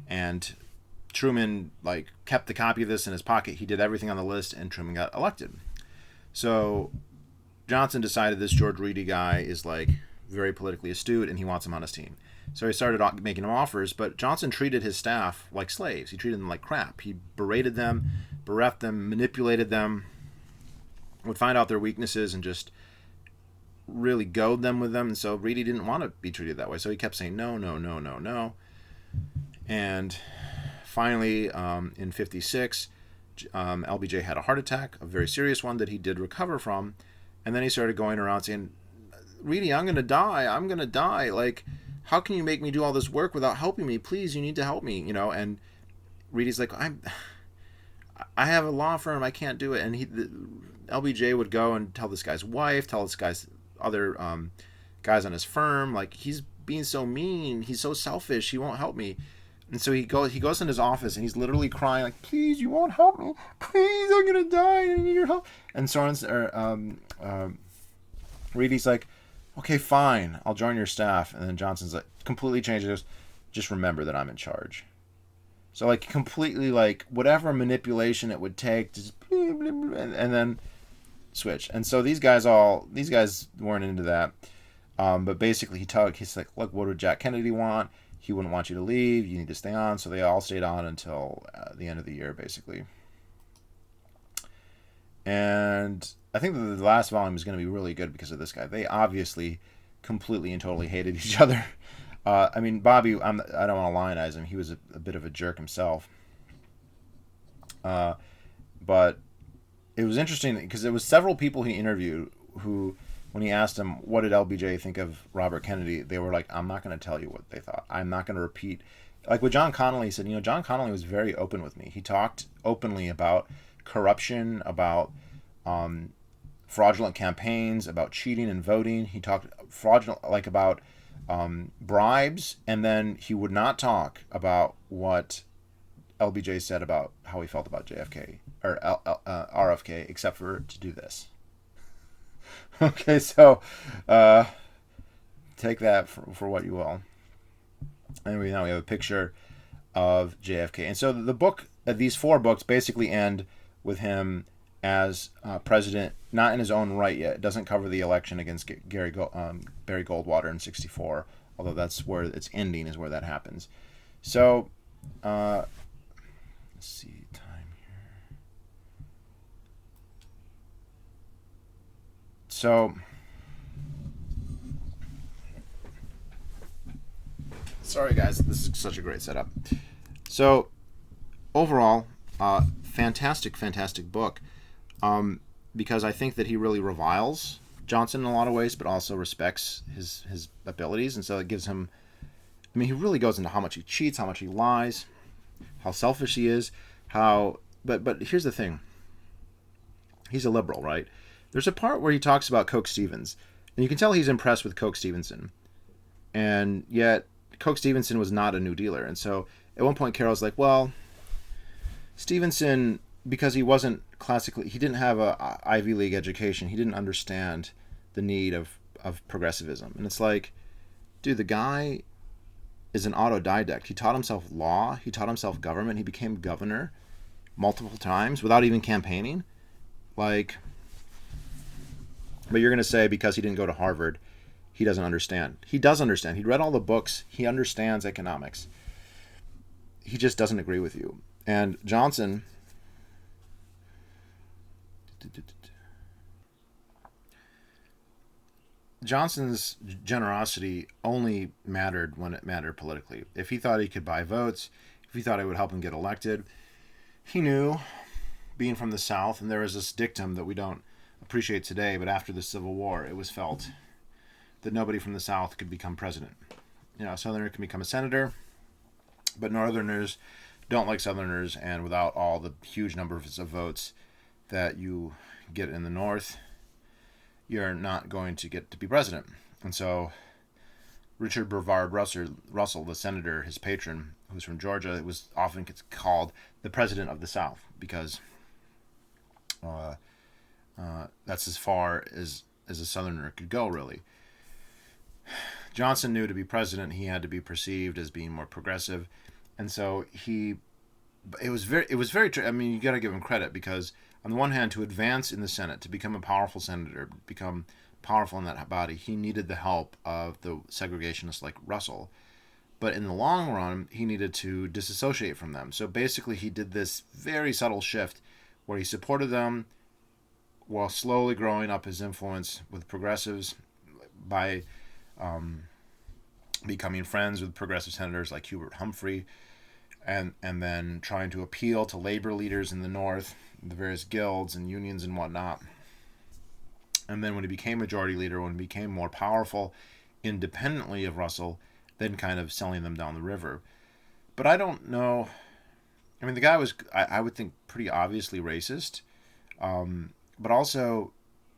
[SPEAKER 1] And Truman like kept the copy of this in his pocket. He did everything on the list, and Truman got elected. So Johnson decided this George Reedy guy is like very politically astute, and he wants him on his team. So he started making him offers, but Johnson treated his staff like slaves. He treated them like crap. He berated them, bereft them, manipulated them, would find out their weaknesses and just really goad them with them. And so Reedy didn't want to be treated that way. So he kept saying no, no, no, no, no. And finally, in 56, LBJ had a heart attack, a very serious one that he did recover from. And then he started going around saying, Reedy, I'm going to die. I'm going to die. Like, how can you make me do all this work without helping me? Please, you need to help me, you know. And Reedy's like, I have a law firm. I can't do it. And LBJ would go and tell this guy's wife, tell this guy's other guys on his firm, like, he's being so mean. He's so selfish. He won't help me. And so he goes in his office and he's literally crying, like, please, you won't help me. Please, I'm going to die. I need your help. And Reedy's like, okay, fine, I'll join your staff. And then Johnson's like, completely changes, just remember that I'm in charge. So like completely like whatever manipulation it would take, just and then switch. And so these guys weren't into that. But basically he's like, look, what would Jack Kennedy want? He wouldn't want you to leave. You need to stay on. So they all stayed on until the end of the year, basically. And I think that the last volume is going to be really good because of this guy. They obviously completely and totally hated each other. I mean, Bobby, I don't want to lionize him. He was a bit of a jerk himself. But it was interesting because there was several people he interviewed who, when he asked them, what did LBJ think of Robert Kennedy, they were like, I'm not going to tell you what they thought. I'm not going to repeat. Like what John Connolly said, you know, John Connolly was very open with me. He talked openly about corruption, about fraudulent campaigns, about cheating and voting. He talked about bribes, and then he would not talk about what LBJ said about how he felt about JFK or RFK, except for to do this. Okay, so take that for what you will. Anyway, now we have a picture of JFK, and so the book, these 4 books basically end with him as president, not in his own right yet. It doesn't cover the election against Barry Goldwater in '64, although that's where its ending is where that happens. So, let's see, time here. So, sorry guys, this is such a great setup. So, overall, fantastic book. Because I think that he really reviles Johnson in a lot of ways, but also respects his abilities. And so it gives him, I mean, he really goes into how much he cheats, how much he lies, how selfish he is, but here's the thing. He's a liberal, right? There's a part where he talks about Coke Stevens, and you can tell he's impressed with Coke Stevenson. And yet, Coke Stevenson was not a New Dealer. And so at one point, Caro's like, well, Stevenson, because he wasn't classically, he didn't have a Ivy League education, he didn't understand the need of progressivism. And it's like, dude, the guy is an autodidact. He taught himself law, he taught himself government, he became governor multiple times without even campaigning. Like, but you're going to say because he didn't go to Harvard, he doesn't understand. He does understand. He read all the books. He understands economics. He just doesn't agree with you. And Johnson's generosity only mattered when it mattered politically. If he thought he could buy votes, if he thought it would help him get elected, he knew, being from the South, and there was this dictum that we don't appreciate today, but after the Civil War, it was felt that nobody from the South could become president. You know, a Southerner can become a senator, but Northerners don't like Southerners, and without all the huge numbers of votes, that you get in the North, you're not going to get to be president. And so Richard Brevard Russell, the senator, his patron, who's from Georgia, was often called the president of the South because uh, that's as far as a Southerner could go, really. Johnson knew to be president, he had to be perceived as being more progressive, and so it was very. I mean, you got to give him credit because on the one hand, to advance in the Senate, to become a powerful senator, become powerful in that body, he needed the help of the segregationists like Russell. But in the long run, he needed to disassociate from them. So basically, he did this very subtle shift where he supported them while slowly growing up his influence with progressives by becoming friends with progressive senators like Hubert Humphrey, and then trying to appeal to labor leaders in the North, the various guilds and unions and whatnot. And then when he became majority leader, when he became more powerful independently of Russell, then kind of selling them down the river. But I don't know. I mean, the guy was, I would think, pretty obviously racist. But also,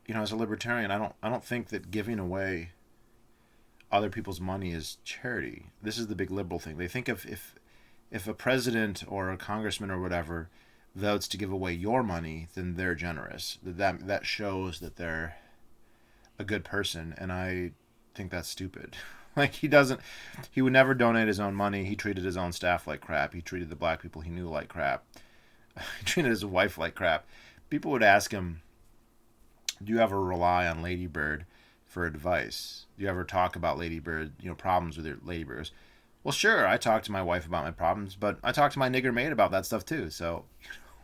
[SPEAKER 1] as a libertarian, I don't think that giving away other people's money is charity. This is the big liberal thing. They think if a president or a congressman or whatever votes to give away your money, then they're generous. That shows that they're a good person, and I think that's stupid. Like, he would never donate his own money. He treated his own staff like crap. He treated the black people he knew like crap. He treated his wife like crap. People would ask him, do you ever rely on Lady Bird for advice? Do you ever talk about Lady Bird, problems with your Lady Birds? Well, sure, I talk to my wife about my problems, but I talk to my nigger maid about that stuff too. So,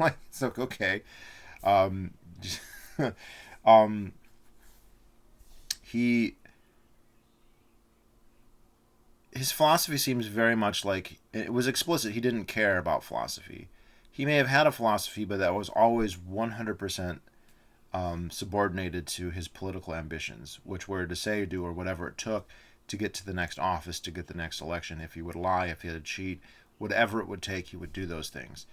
[SPEAKER 1] it's okay. Just, his philosophy seems very much like it was explicit. He didn't care about philosophy. He may have had a philosophy, but that was always 100% subordinated to his political ambitions, which were to say, do, or whatever it took to get to the next office, to get the next election. If he would lie, if he had to cheat, whatever it would take, he would do those things.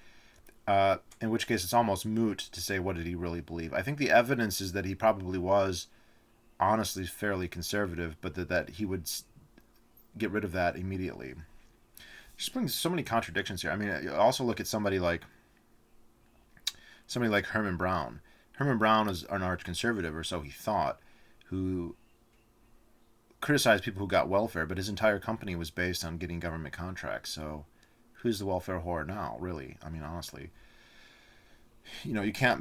[SPEAKER 1] In which case, it's almost moot to say what did he really believe. I think the evidence is that he probably was honestly fairly conservative, but that he would get rid of that immediately. Just brings so many contradictions here. I mean, also look at somebody like Herman Brown. Herman Brown was an arch conservative, or so he thought, who criticized people who got welfare, but his entire company was based on getting government contracts. So who's the welfare whore now, really? I mean, honestly, you can't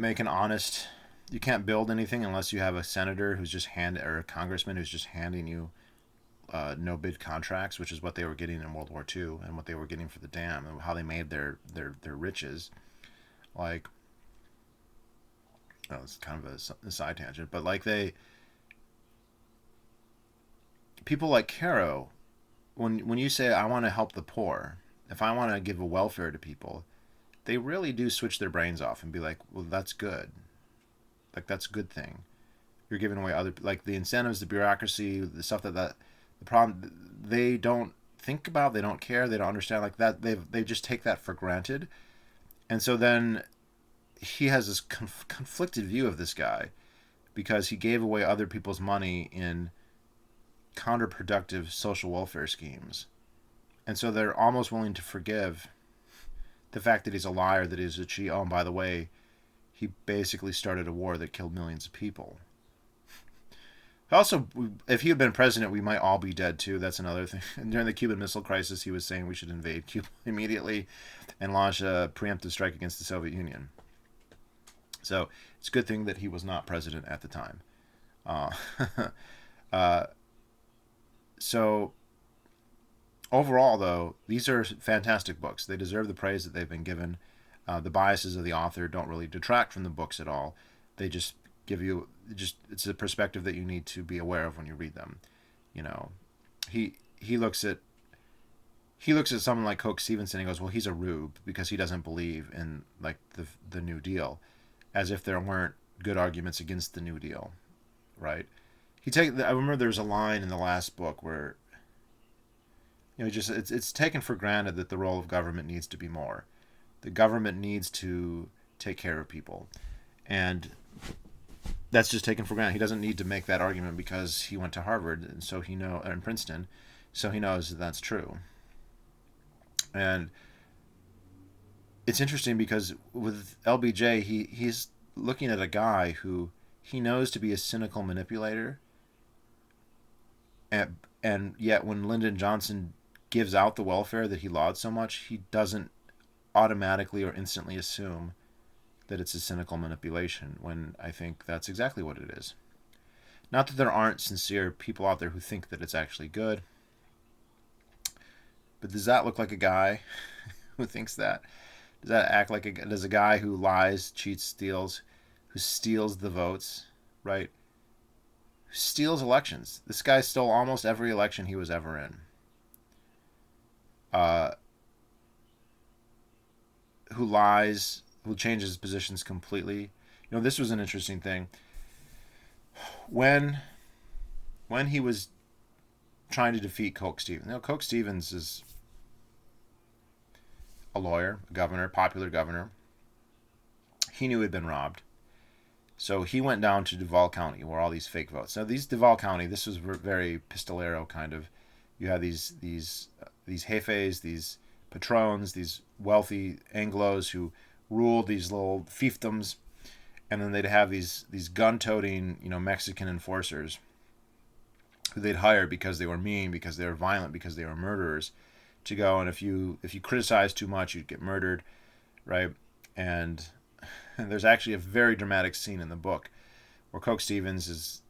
[SPEAKER 1] you can't build anything unless you have a senator who's just or a congressman who's just handing you no bid contracts, which is what they were getting in World War II and what they were getting for the dam and how they made their riches. Like, it's kind of a side tangent, but like people like Caro, when you say I want to help the poor, if I want to give a welfare to people, they really do switch their brains off and be like, well, that's good. Like, that's a good thing. You're giving away like the incentives, the bureaucracy, the stuff the problem they don't think about, they don't care, they don't understand, like that. They just take that for granted, and so then he has this conflicted view of this guy because he gave away other people's money in counterproductive social welfare schemes. And so they're almost willing to forgive the fact that he's a liar, that he's a cheat. Oh, and by the way, he basically started a war that killed millions of people. Also, if he had been president, we might all be dead too. That's another thing. And during the Cuban Missile Crisis, he was saying we should invade Cuba immediately and launch a preemptive strike against the Soviet Union. So it's a good thing that he was not president at the time. So overall, though, these are fantastic books. They deserve the praise that they've been given. The biases of the author don't really detract from the books at all. They just give you it's a perspective that you need to be aware of when you read them. He looks at someone like Coke Stevenson and he goes, well, he's a rube because he doesn't believe in like the New Deal, as if there weren't good arguments against the New Deal, right? I remember there's a line in the last book where it's taken for granted that the role of government needs to be more. The government needs to take care of people. And that's just taken for granted. He doesn't need to make that argument because he went to Harvard and so he know and Princeton, so he knows that that's true. And it's interesting because with LBJ, he's looking at a guy who he knows to be a cynical manipulator, and yet when Lyndon Johnson gives out the welfare that he lauded so much, he doesn't automatically or instantly assume that it's a cynical manipulation, when I think that's exactly what it is. Not that there aren't sincere people out there who think that it's actually good, but does that look like a guy who thinks that? Does that act like does a guy who lies, cheats, steals, who steals the votes, right? Who steals elections? This guy stole almost every election he was ever in. Uh, who lies, who changes positions completely. This was an interesting thing. When he was trying to defeat Coke Stevens, Coke Stevens is a lawyer, a governor, popular governor. He knew he'd been robbed. So he went down to Duval County where all these fake votes. Now these Duval County, this was very pistolero kind of. You have these jefes, these patrons, these wealthy Anglos who ruled these little fiefdoms, and then they'd have these gun-toting, Mexican enforcers who they'd hire because they were mean, because they were violent, because they were murderers, to go, and if you criticize too much, you'd get murdered, right? And there's actually a very dramatic scene in the book where Coke Stevens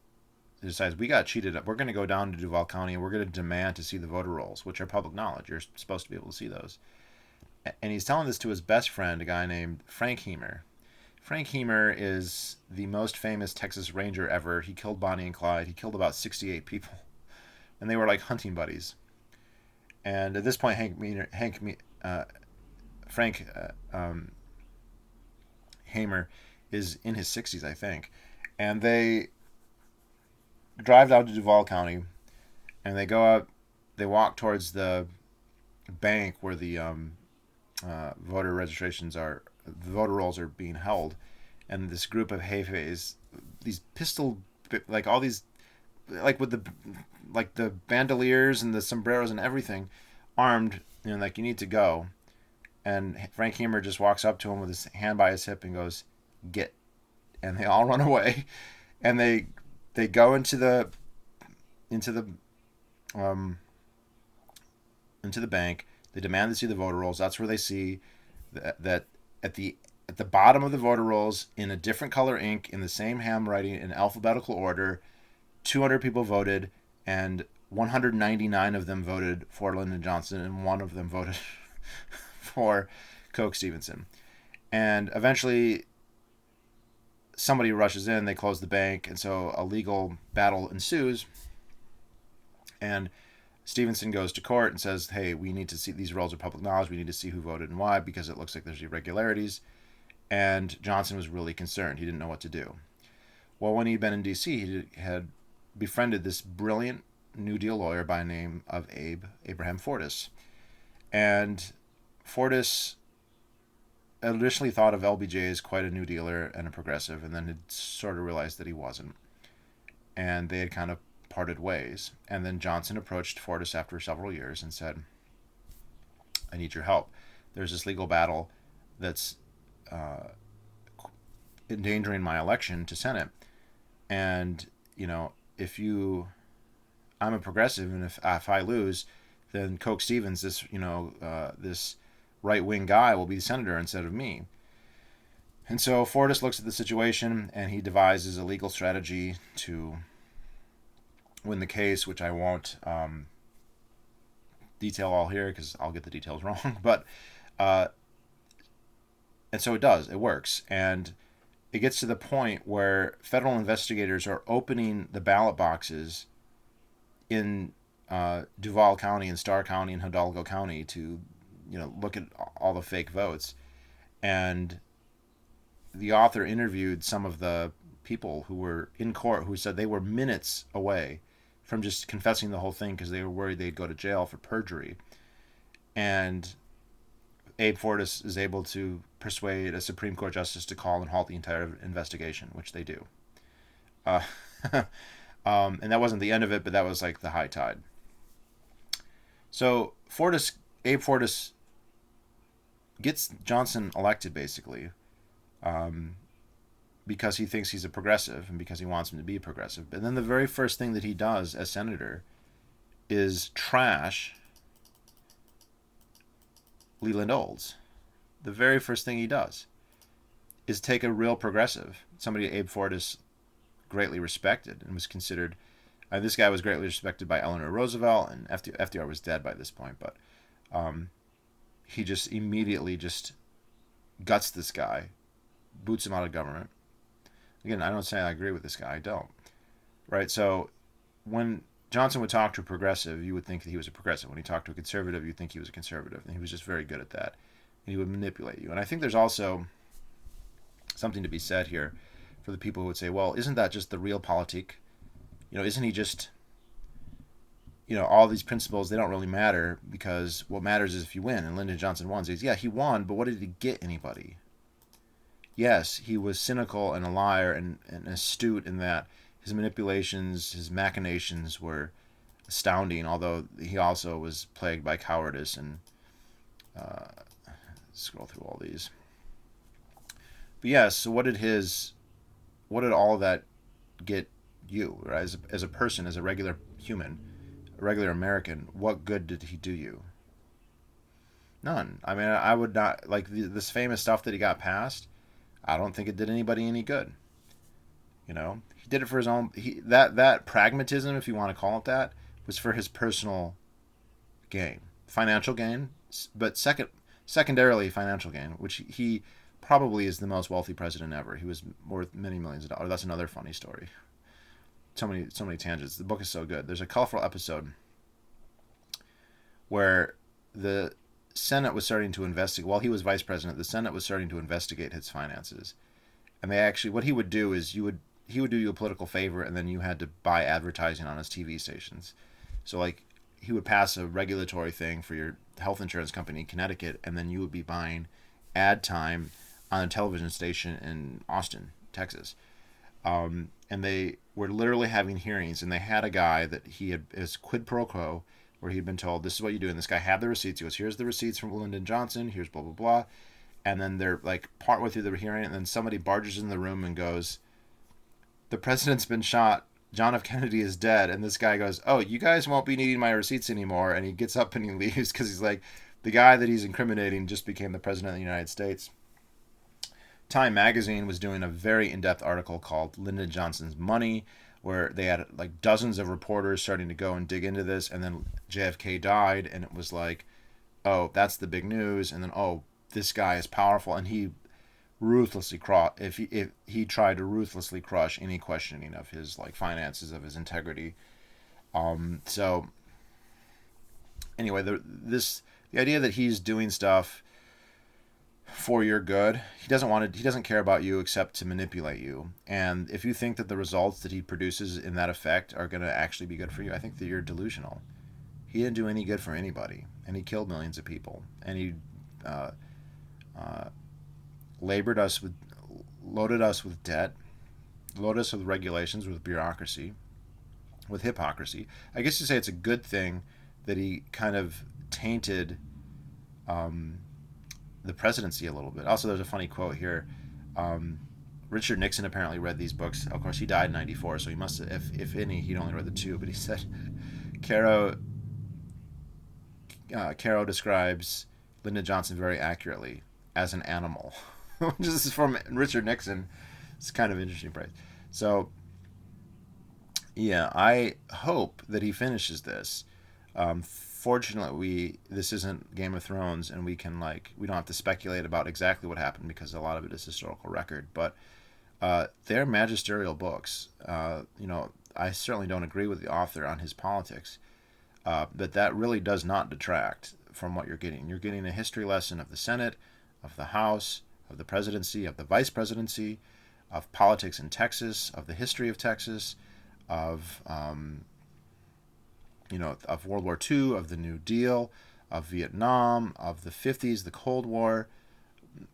[SPEAKER 1] decides, we got cheated. We're going to go down to Duval County and we're going to demand to see the voter rolls, which are public knowledge. You're supposed to be able to see those. And he's telling this to his best friend, a guy named Frank Hemer. Frank Hemer is the most famous Texas Ranger ever. He killed Bonnie and Clyde. He killed about 68 people. And they were like hunting buddies. And at this point, Frank Hamer is in his 60s, I think. And they drive down to Duval County, and they go out, they walk towards the bank where the voter registrations are, the voter rolls are being held. And this group of jefes, these pistol, like all these, like with the bandoliers and the sombreros and everything, armed, like, you need to go. And Frank Hemer just walks up to him with his hand by his hip and goes, "Get." And they all run away. And they go into the bank. They demand to see the voter rolls. That's where they see that at the bottom of the voter rolls, in a different color ink, in the same handwriting, in alphabetical order, 200 people voted, and 199 of them voted for Lyndon Johnson, and one of them voted for Coke Stevenson. And eventually somebody rushes in, they close the bank, and so a legal battle ensues. And Stevenson goes to court and says, hey, we need to see, these rolls are public knowledge, we need to see who voted and why, because it looks like there's irregularities. And Johnson was really concerned. He didn't know what to do. Well, when he'd been in D.C., he had befriended this brilliant New Deal lawyer by the name of Abraham Fortas. And Fortas initially thought of LBJ as quite a New Dealer and a progressive, and then had sort of realized that he wasn't. And they had kind of parted ways. And then Johnson approached Fortas after several years and said, I need your help. There's this legal battle that's endangering my election to Senate. And, I'm a progressive, and if I lose, then Coke Stevens, this right-wing guy, will be the senator instead of me. And so Fortas looks at the situation, and he devises a legal strategy to win the case, which I won't detail all here because I'll get the details wrong. But and so it does. It works. And it gets to the point where federal investigators are opening the ballot boxes in Duval County and Starr County and Hidalgo County to, look at all the fake votes. And the author interviewed some of the people who were in court who said they were minutes away from just confessing the whole thing because they were worried they'd go to jail for perjury. And Abe Fortas is able to persuade a Supreme Court justice to call and halt the entire investigation, which they do. Uh, and that wasn't the end of it, but that was like the high tide. So Abe Fortas gets Johnson elected basically, um, because he thinks he's a progressive and because he wants him to be a progressive. And then the very first thing that he does as senator is trash Leland Olds. The very first thing he does is take a real progressive, somebody Abe Fortas greatly respected and was considered. This guy was greatly respected by Eleanor Roosevelt, and FDR was dead by this point, but he just immediately just guts this guy, boots him out of government. Again, I don't say I agree with this guy. I don't. Right? So when Johnson would talk to a progressive, you would think that he was a progressive. When he talked to a conservative, you'd think he was a conservative. And he was just very good at that. And he would manipulate you. And I think there's also something to be said here for the people who would say, well, isn't that just the realpolitik? Isn't he just, all these principles, they don't really matter because what matters is if you win. And Lyndon Johnson won. So yeah, he won, but what did he get anybody? Yes, he was cynical and a liar and astute in that his manipulations, his machinations were astounding, although he also was plagued by cowardice and scroll through all these. But yes, so what did all of that get you, right? As a person, as a regular human, a regular American, what good did he do you? None. I mean, I would not, like this famous stuff that he got passed, I don't think it did anybody any good. He did it for his own. That pragmatism, if you want to call it that, was for his personal gain, financial gain, but secondarily financial gain, which he probably is the most wealthy president ever. He was worth many millions of dollars. That's another funny story. So many tangents. The book is so good. There's a colorful episode where the Senate was starting to investigate. While he was vice president, the Senate was starting to investigate his finances. And they actually, what he would do is he would do you a political favor, and then you had to buy advertising on his TV stations. So like he would pass a regulatory thing for your health insurance company in Connecticut, and then you would be buying ad time on a television station in Austin, Texas. And they were literally having hearings, and they had a guy that he had his quid pro quo, where he'd been told, this is what you do. And this guy had the receipts. He goes, here's the receipts from Lyndon Johnson. Here's blah, blah, blah. And then they're like partway through the hearing, and then somebody barges in the room and goes, the president's been shot. John F. Kennedy is dead. And this guy goes, oh, you guys won't be needing my receipts anymore. And he gets up and he leaves because he's like, the guy that he's incriminating just became the president of the United States. Time magazine was doing a very in-depth article called Lyndon Johnson's Money, where they had like dozens of reporters starting to go and dig into this. And then JFK died, and it was like, oh, that's the big news. And then, oh, this guy is powerful, and he ruthlessly if he tried to ruthlessly crush any questioning of his like finances, of his integrity. So anyway, the idea that he's doing stuff for your good, he doesn't care about you except to manipulate you. And if you think that the results that he produces in that effect are going to actually be good for you, I think that you're delusional. He didn't do any good for anybody, and he killed millions of people, and he loaded us with debt, loaded us with regulations, with bureaucracy, with hypocrisy. I guess you say it's a good thing that he kind of tainted the presidency a little bit. Also, there's a funny quote here. Richard Nixon apparently read these books. Of course, he died in '94, so he must have, if any, he'd only read the two. But he said, Caro describes Lyndon Johnson very accurately as an animal. This is from Richard Nixon. It's kind of interesting praise. So, yeah, I hope that he finishes this. Fortunately, this isn't Game of Thrones, and we don't have to speculate about exactly what happened because a lot of it is historical record. But they're magisterial books. I certainly don't agree with the author on his politics, but that really does not detract from what you're getting. You're getting a history lesson of the Senate, of the House, of the presidency, of the vice presidency, of politics in Texas, of the history of Texas, of World War II, of the New Deal, of Vietnam, of the 50s, the Cold War,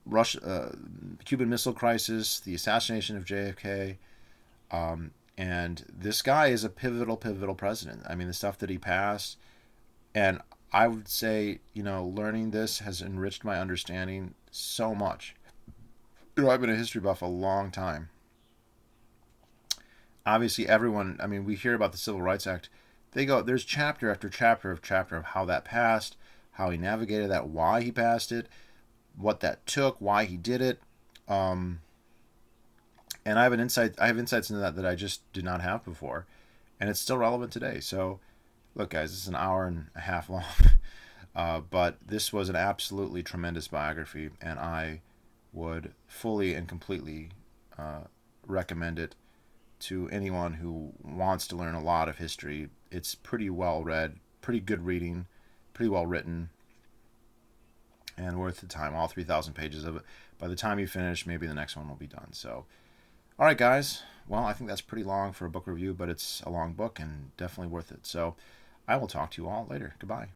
[SPEAKER 1] Russia, Cuban Missile Crisis, the assassination of JFK. And this guy is a pivotal president. I mean, the stuff that he passed, and I would say, learning this has enriched my understanding so much. I've been a history buff a long time. Obviously, everyone, I mean, we hear about the Civil Rights Act. There's chapter after chapter of how that passed, how he navigated that, why he passed it, what that took, why he did it. Um, and I have insights into that I just did not have before. And it's still relevant today. So, look, guys, this is an hour and a half long. But this was an absolutely tremendous biography, and I would fully and completely recommend it to anyone who wants to learn a lot of history. It's pretty well read, pretty good reading, pretty well written, and worth the time. All 3,000 pages of it. By the time you finish, maybe the next one will be done. So, all right, guys. Well, I think that's pretty long for a book review, but it's a long book and definitely worth it. So, I will talk to you all later. Goodbye.